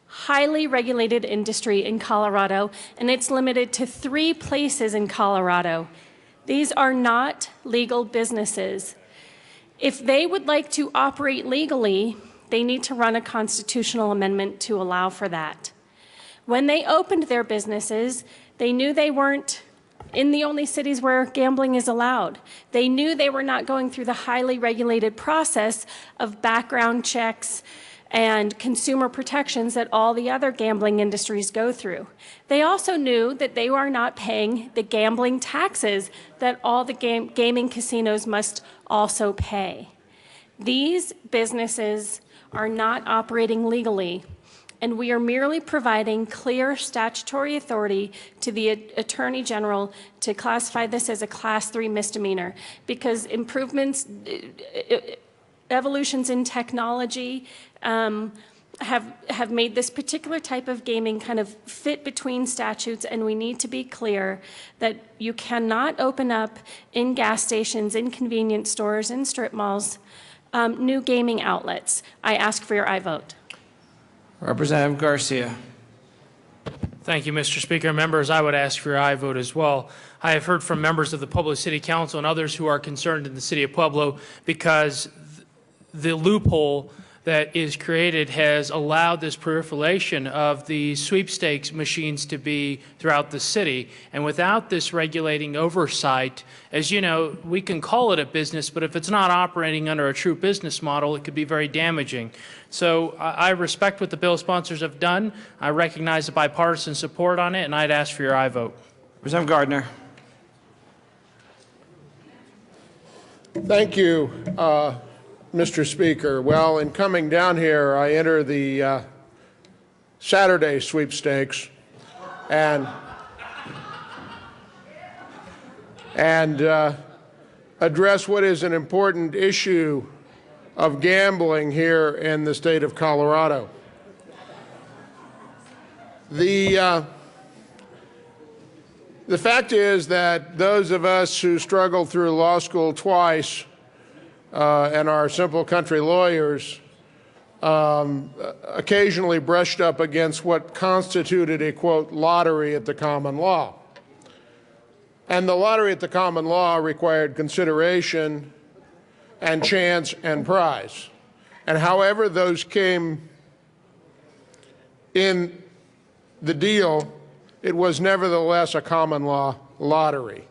highly regulated industry in Colorado, and it's limited to 3 places in Colorado. These are not legal businesses. If they would like to operate legally, they need to run a constitutional amendment to allow for that. When they opened their businesses, they knew they weren't in the only cities where gambling is allowed. They knew they were not going through the highly regulated process of background checks and consumer protections that all the other gambling industries go through. They also knew that they are not paying the gambling taxes that all the gaming casinos must also pay. These businesses are not operating legally, and we are merely providing clear statutory authority to the Attorney General to classify this as a Class 3 misdemeanor, because improvements, evolutions in technology have made this particular type of gaming kind of fit between statutes, and we need to be clear that you cannot open up in gas stations, in convenience stores, in strip malls, new gaming outlets. I ask for your aye vote. Representative Garcia. Thank you, Mr. Speaker. Members, I would ask for your aye vote as well. I have heard from members of the Pueblo City Council and others who are concerned in the city of Pueblo because the loophole that is created has allowed this proliferation of the sweepstakes machines to be throughout the city. And without this regulating oversight, as you know, we can call it a business, but if it's not operating under a true business model, it could be very damaging. So I respect what the bill sponsors have done. I recognize the bipartisan support on it, and I'd ask for your aye vote. Representative Gardner. Thank you, Mr. Speaker. Well, in coming down here, I enter the Saturday sweepstakes and address what is an important issue of gambling here in the state of Colorado. The fact is that those of us who struggled through law school twice and are simple country lawyers occasionally brushed up against what constituted a, quote, lottery at the common law. And the lottery at the common law required consideration and chance and prize. And however those came in the deal, it was nevertheless a common law lottery.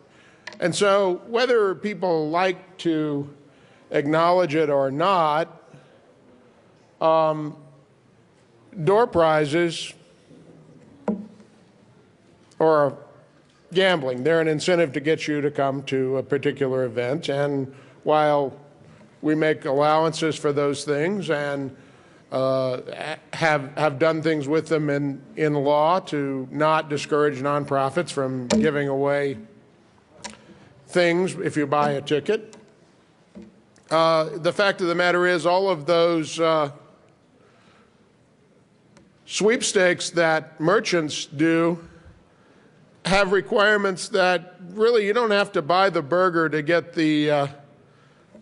And so whether people like to acknowledge it or not, door prizes or gambling, they're an incentive to get you to come to a particular event. And while we make allowances for those things and have done things with them in law to not discourage nonprofits from giving away things if you buy a ticket, the fact of the matter is all of those sweepstakes that merchants do have requirements that really you don't have to buy the burger to get the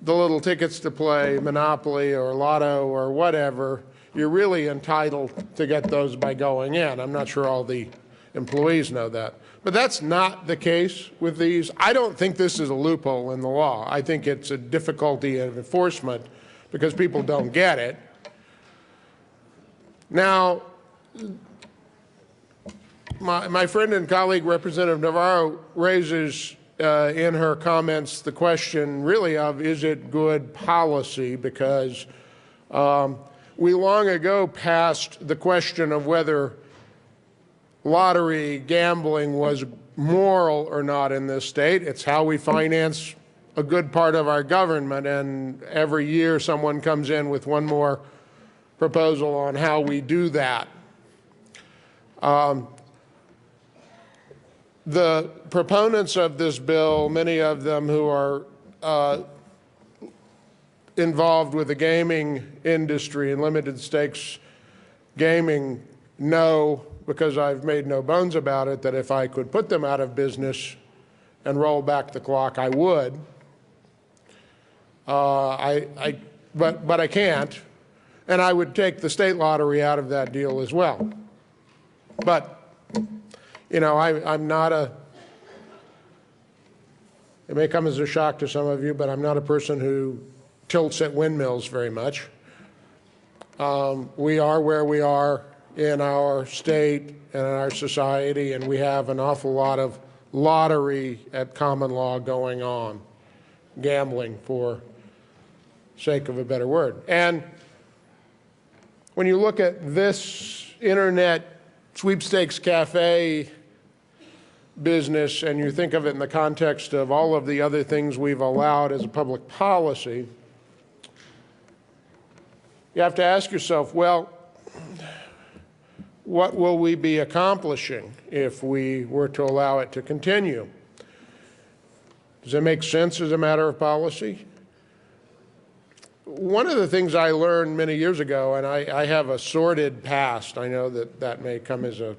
little tickets to play Monopoly or Lotto or whatever. You're really entitled to get those by going in. I'm not sure all the employees know that. But that's not the case with these. I don't think this is a loophole in the law. I think it's a difficulty of enforcement because people don't get it. Now, my friend and colleague, Representative Navarro, raises in her comments the question really of, is it good policy? Because we long ago passed the question of whether lottery gambling was moral or not in this state. It's how we finance a good part of our government, and every year someone comes in with one more proposal on how we do that. The proponents of this bill, many of them who are involved with the gaming industry and limited stakes gaming, know, because I've made no bones about it, that if I could put them out of business and roll back the clock, I would. But I can't, and I would take the state lottery out of that deal as well. But you know, I'm not a, it may come as a shock to some of you, but I'm not a person who tilts at windmills very much. We are where we are in our state and in our society, and we have an awful lot of lottery at common law going on, gambling for sake of a better word. And when you look at this internet sweepstakes cafe business and you think of it in the context of all of the other things we've allowed as a public policy, you have to ask yourself, well, what will we be accomplishing if we were to allow it to continue? Does it make sense as a matter of policy? One of the things I learned many years ago, and I have a sordid past, I know that that may come as a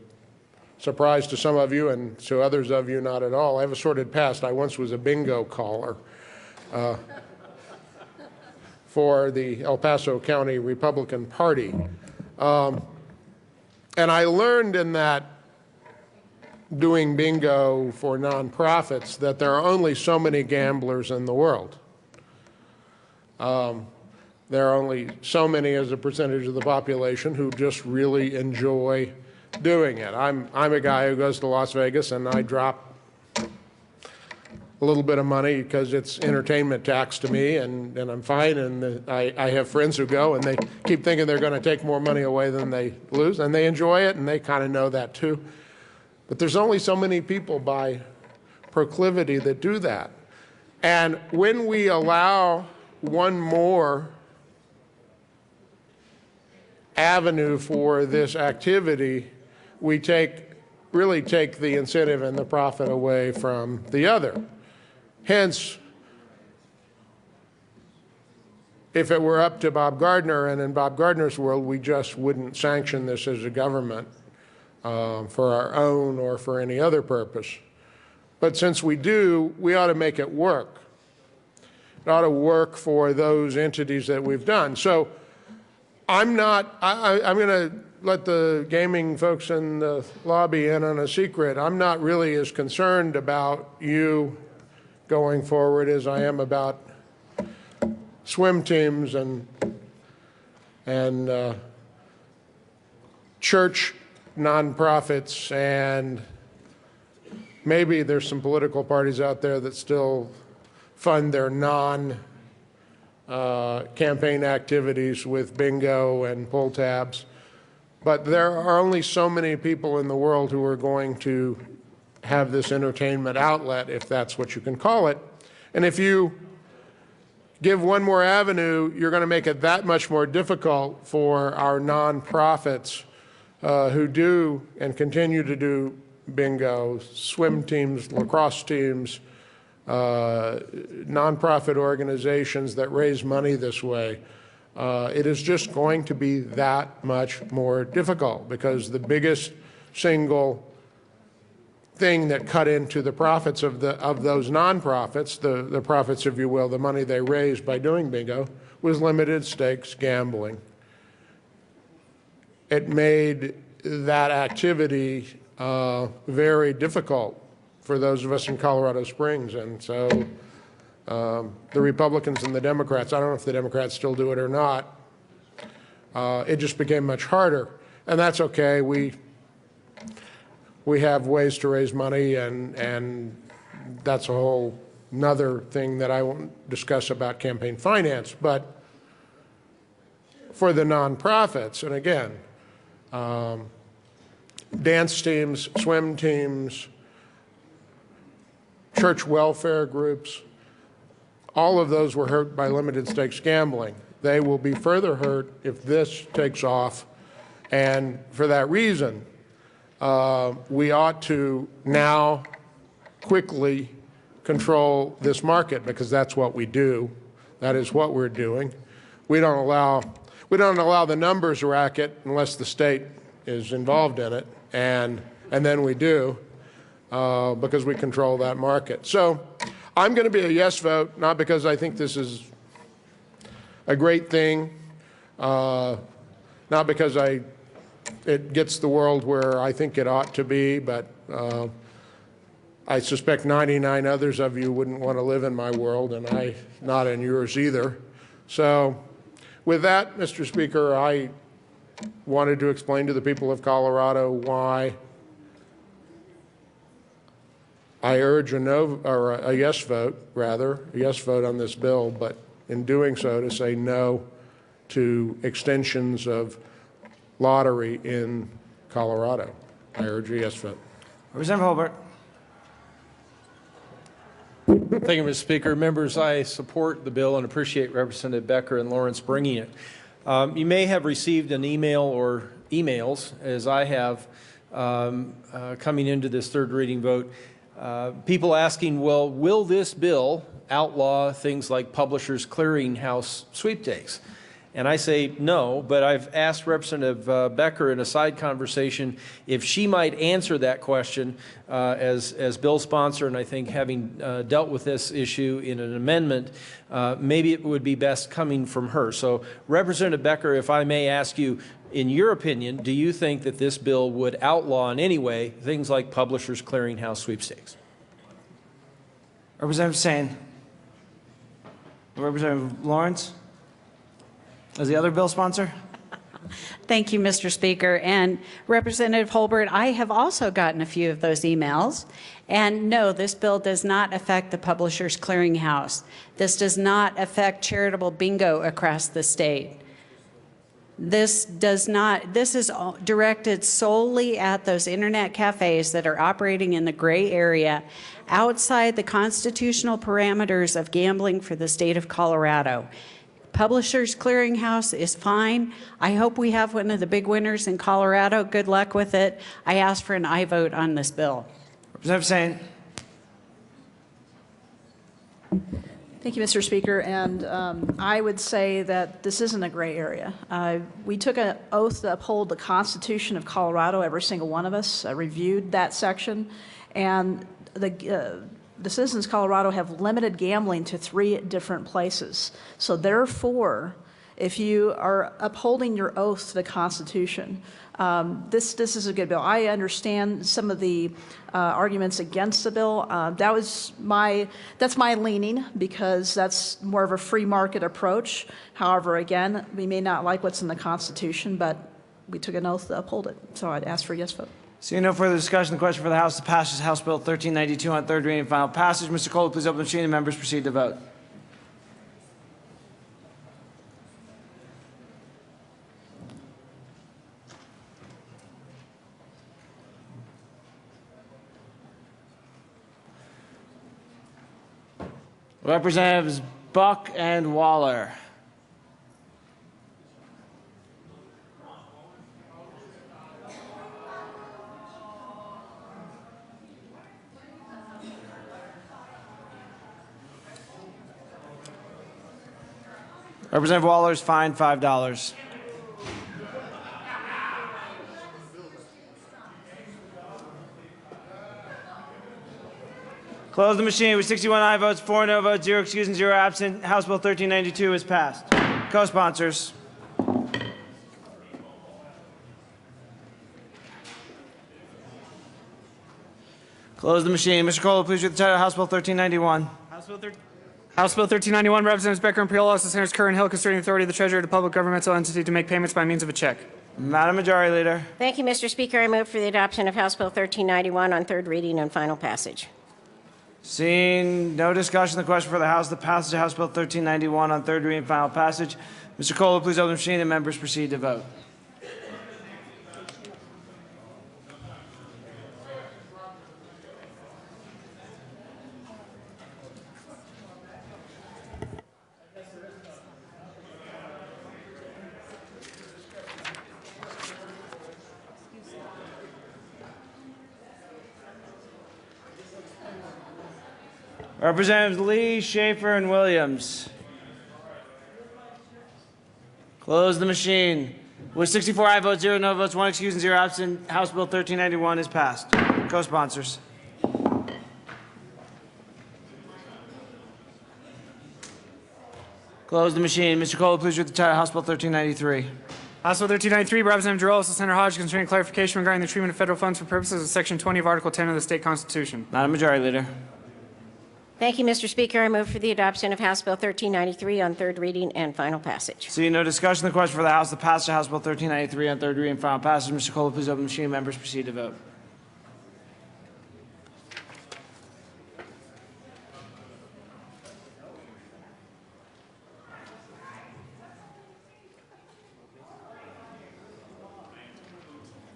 surprise to some of you and to others of you not at all. I have a sordid past. I once was a bingo caller for the El Paso County Republican Party. And I learned in that doing bingo for nonprofits that there are only so many gamblers in the world. There are only so many as a percentage of the population who just really enjoy doing it. I'm a guy who goes to Las Vegas and I drop a little bit of money because it's entertainment tax to me, and I'm fine. And I have friends who go and they keep thinking they're going to take more money away than they lose, and they enjoy it, and they kind of know that too. But there's only so many people by proclivity that do that. And when we allow one more avenue for this activity, we really take the incentive and the profit away from the other. Hence, if it were up to Bob Gardner, and in Bob Gardner's world, we just wouldn't sanction this as a government for our own or for any other purpose. But since we do, we ought to make it work. It ought to work for those entities that we've done. So I'm going to let the gaming folks in the lobby in on a secret. I'm not really as concerned about you going forward as I am about swim teams and church nonprofits, and maybe there's some political parties out there that still fund their non-campaign activities with bingo and pull tabs. But there are only so many people in the world who are going to have this entertainment outlet, if that's what you can call it. And if you give one more avenue, you're going to make it that much more difficult for our nonprofits who do and continue to do bingo, swim teams, lacrosse teams, nonprofit organizations that raise money this way. It is just going to be that much more difficult, because the biggest single thing that cut into the profits of those nonprofits, the profits, if you will, the money they raised by doing bingo, was limited stakes gambling. It made that activity very difficult for those of us in Colorado Springs. And so the Republicans and the Democrats, I don't know if the Democrats still do it or not, it just became much harder. And that's okay. We'll we have ways to raise money, and that's a whole another thing that I won't discuss about campaign finance. But for the nonprofits, and again, dance teams, swim teams, church welfare groups, all of those were hurt by limited stakes gambling. They will be further hurt if this takes off. And for that reason, we ought to now quickly control this market, because that's what we do. That is what we're doing. We don't allow the numbers racket unless the state is involved in it, and then we do, because we control that market. So I'm going to be a yes vote, not because I think this is a great thing, not because it gets the world where I think it ought to be, but I suspect 99 others of you wouldn't want to live in my world, and not in yours either. So with that, Mr. Speaker, I wanted to explain to the people of Colorado why I urge a yes vote on this bill, but in doing so to say no to extensions of lottery in Colorado. I urge a yes vote. Representative Hobart. Thank you, Mr. Speaker. Members, I support the bill and appreciate Representative Becker and Lawrence bringing it. You may have received an email or emails, as I have, coming into this third reading vote, people asking, well, will this bill outlaw things like Publishers Clearinghouse sweepstakes? And I say no, but I've asked Representative Becker in a side conversation if she might answer that question as bill sponsor, and I think having dealt with this issue in an amendment, maybe it would be best coming from her. So Representative Becker, if I may ask you, in your opinion, do you think that this bill would outlaw in any way things like Publishers Clearinghouse sweepstakes? Representative Sane. Representative Lawrence. As the other bill sponsor? Thank you, Mr. Speaker. And Representative Holbert, I have also gotten a few of those emails. And no, this bill does not affect the Publishers Clearinghouse. This does not affect charitable bingo across the state. This is directed solely at those internet cafes that are operating in the gray area outside the constitutional parameters of gambling for the state of Colorado. Publishers Clearinghouse is fine. I hope we have one of the big winners in Colorado. Good luck with it. I ask for an aye vote on this bill. Representative Sane. Thank you, Mr. Speaker. And I would say that this isn't a gray area. We took an oath to uphold the Constitution of Colorado. Every single one of us reviewed that section. And the citizens of Colorado have limited gambling to 3 different places. So therefore, if you are upholding your oath to the Constitution, this is a good bill. I understand some of the arguments against the bill. That's my leaning, because that's more of a free market approach. However, again, we may not like what's in the Constitution, but we took an oath to uphold it. So I'd ask for a yes vote. Seeing no further discussion, the question for the House passes House Bill 1392 on third reading and final passage. Mr. Cole, please open the machine and members proceed to vote. Representatives Buck and Waller. Representative Waller is fined $5. Close the machine with 61 aye votes, 4 no votes, 0 excused, and 0 absent. House Bill 1392 is passed. Co-sponsors. Close the machine. Mr. Cole, please read the title of House Bill 1391. House Bill 1391, Representatives Becker and Priolas, the Senators Kerr and Hill, concerning the authority of the Treasurer to public governmental entity to make payments by means of a check. Madam Majority Leader. Thank you, Mr. Speaker. I move for the adoption of House Bill 1391 on third reading and final passage. Seeing no discussion, the question for the House, the passage of House Bill 1391 on third reading and final passage. Mr. Kohler, please open the machine and members proceed to vote. Representatives Lee, Schaefer, and Williams. Close the machine. With 64 aye votes, 0 no votes, 1 excused, and 0 absent, House Bill 1391 is passed. Co-sponsors. Close the machine. Mr. Kohler, please read the title of House Bill 1393. House Bill 1393, Representative Giroux, Senator Hodge, concerning clarification regarding the treatment of federal funds for purposes of Section 20 of Article 10 of the State Constitution. Madam Majority Leader. Thank you, Mr. Speaker. I move for the adoption of House Bill 1393 on third reading and final passage. Seeing no discussion, the question for the House, the passage of House Bill 1393 on third reading and final passage. Mr. Kohler, please open the machine. Members proceed to vote.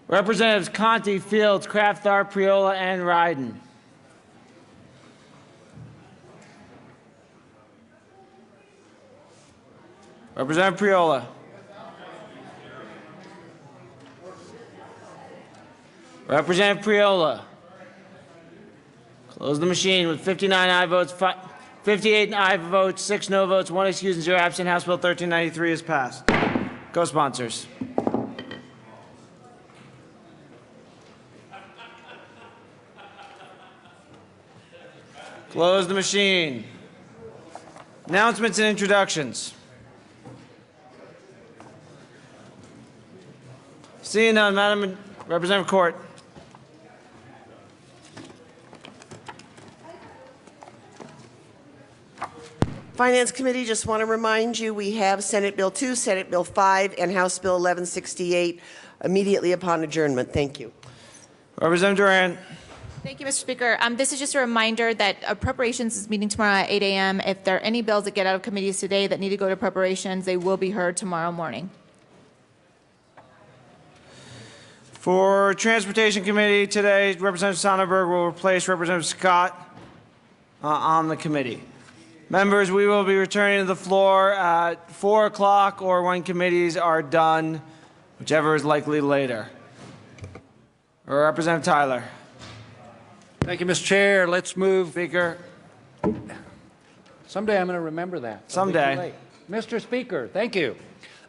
Representatives Conti, Fields, Kraft, Tharp, Priola, and Ryden. Representative Priola. Representative Priola. Close the machine with 59 aye votes, 58 aye votes, 6 no votes, 1 excused, and 0 absent. House Bill 1393 is passed. Co-sponsors. Close the machine. Announcements and introductions. Seeing none, Madam Representative Court. Finance Committee, just want to remind you we have Senate Bill 2, Senate Bill 5, and House Bill 1168 immediately upon adjournment. Thank you. Representative Duran. Thank you, Mr. Speaker. This is just a reminder that Appropriations is meeting tomorrow at 8 a.m. If there are any bills that get out of committees today that need to go to Appropriations, they will be heard tomorrow morning. For Transportation Committee today, Representative Sonnenberg will replace Representative Scott on the committee. Members, we will be returning to the floor at 4 o'clock or when committees are done, whichever is likely later. Representative Tyler. Thank you, Mr. Chair. Let's move. Speaker. Someday I'm going to remember that. Someday. Mr. Speaker, thank you.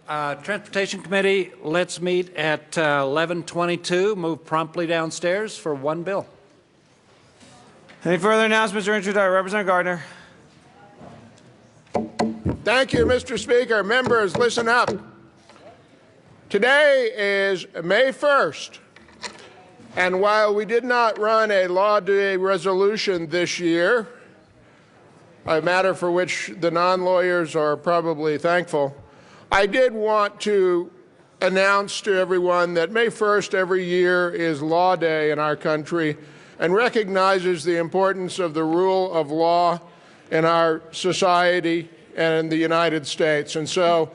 Transportation Committee, let's meet at 11:22. Move promptly downstairs for one bill. Any further announcements or introductions? Representative Gardner. Thank you, Mr. Speaker. Members, listen up. Today is May 1st, and while we did not run a Law Day resolution this year, a matter for which the non-lawyers are probably thankful, I did want to announce to everyone that May 1st every year is Law Day in our country and recognizes the importance of the rule of law in our society and in the United States. And so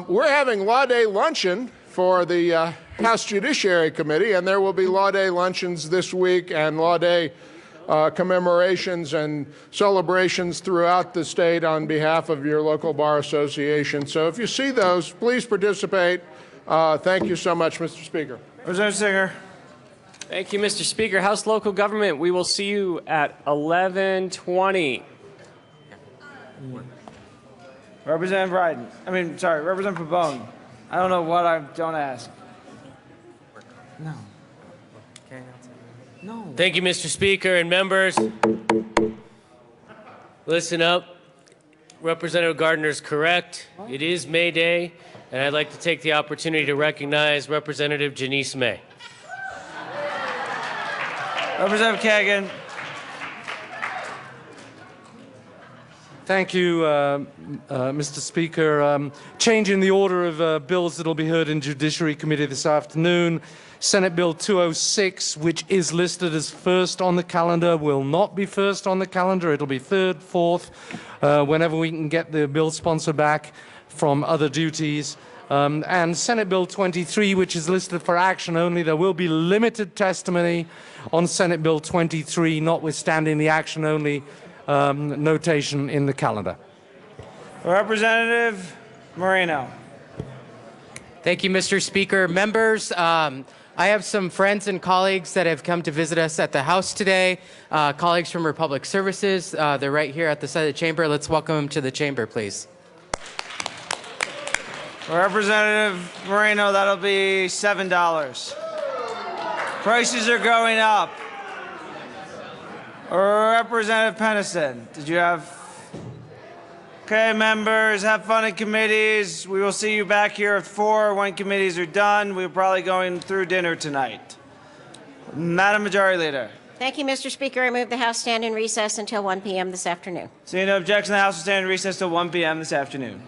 we're having Law Day luncheon for the House Judiciary Committee, and there will be Law Day luncheons this week and Law Day commemorations and celebrations throughout the state on behalf of your local bar association. So if you see those, please participate. Thank you so much, Mr. Speaker. Representative Singer. Thank you, Mr. Speaker. House Local Government, we will see you at 11:20. Representative Ryden. Representative Pabon. I don't know what I don't ask. No. No. Thank you, Mr. Speaker and members. Listen up. Representative Gardner is correct. It is May Day, and I'd like to take the opportunity to recognize Representative Janice May. Representative Kagan. Thank you, Mr. Speaker. Changing the order of bills that will be heard in Judiciary Committee this afternoon. Senate Bill 206, which is listed as first on the calendar, will not be first on the calendar. It'll be third, fourth, whenever we can get the bill sponsor back from other duties. And Senate Bill 23, which is listed for action only. There will be limited testimony on Senate Bill 23, notwithstanding the action only notation in the calendar. Representative Moreno. Thank you, Mr. Speaker. Members, I have some friends and colleagues that have come to visit us at the House today, colleagues from Republic Services. They're right here at the side of the chamber. Let's welcome them to the chamber, please. Representative Moreno, that'll be $7. Prices are going up. Representative Pennison, did you have? Okay, members, have fun in committees. We will see you back here at 4 when committees are done. We're probably going through dinner tonight. Madam Majority Leader. Thank you, Mr. Speaker. I move the House stand in recess until 1 p.m. this afternoon. Seeing no objection, the House will stand in recess till 1 p.m. this afternoon.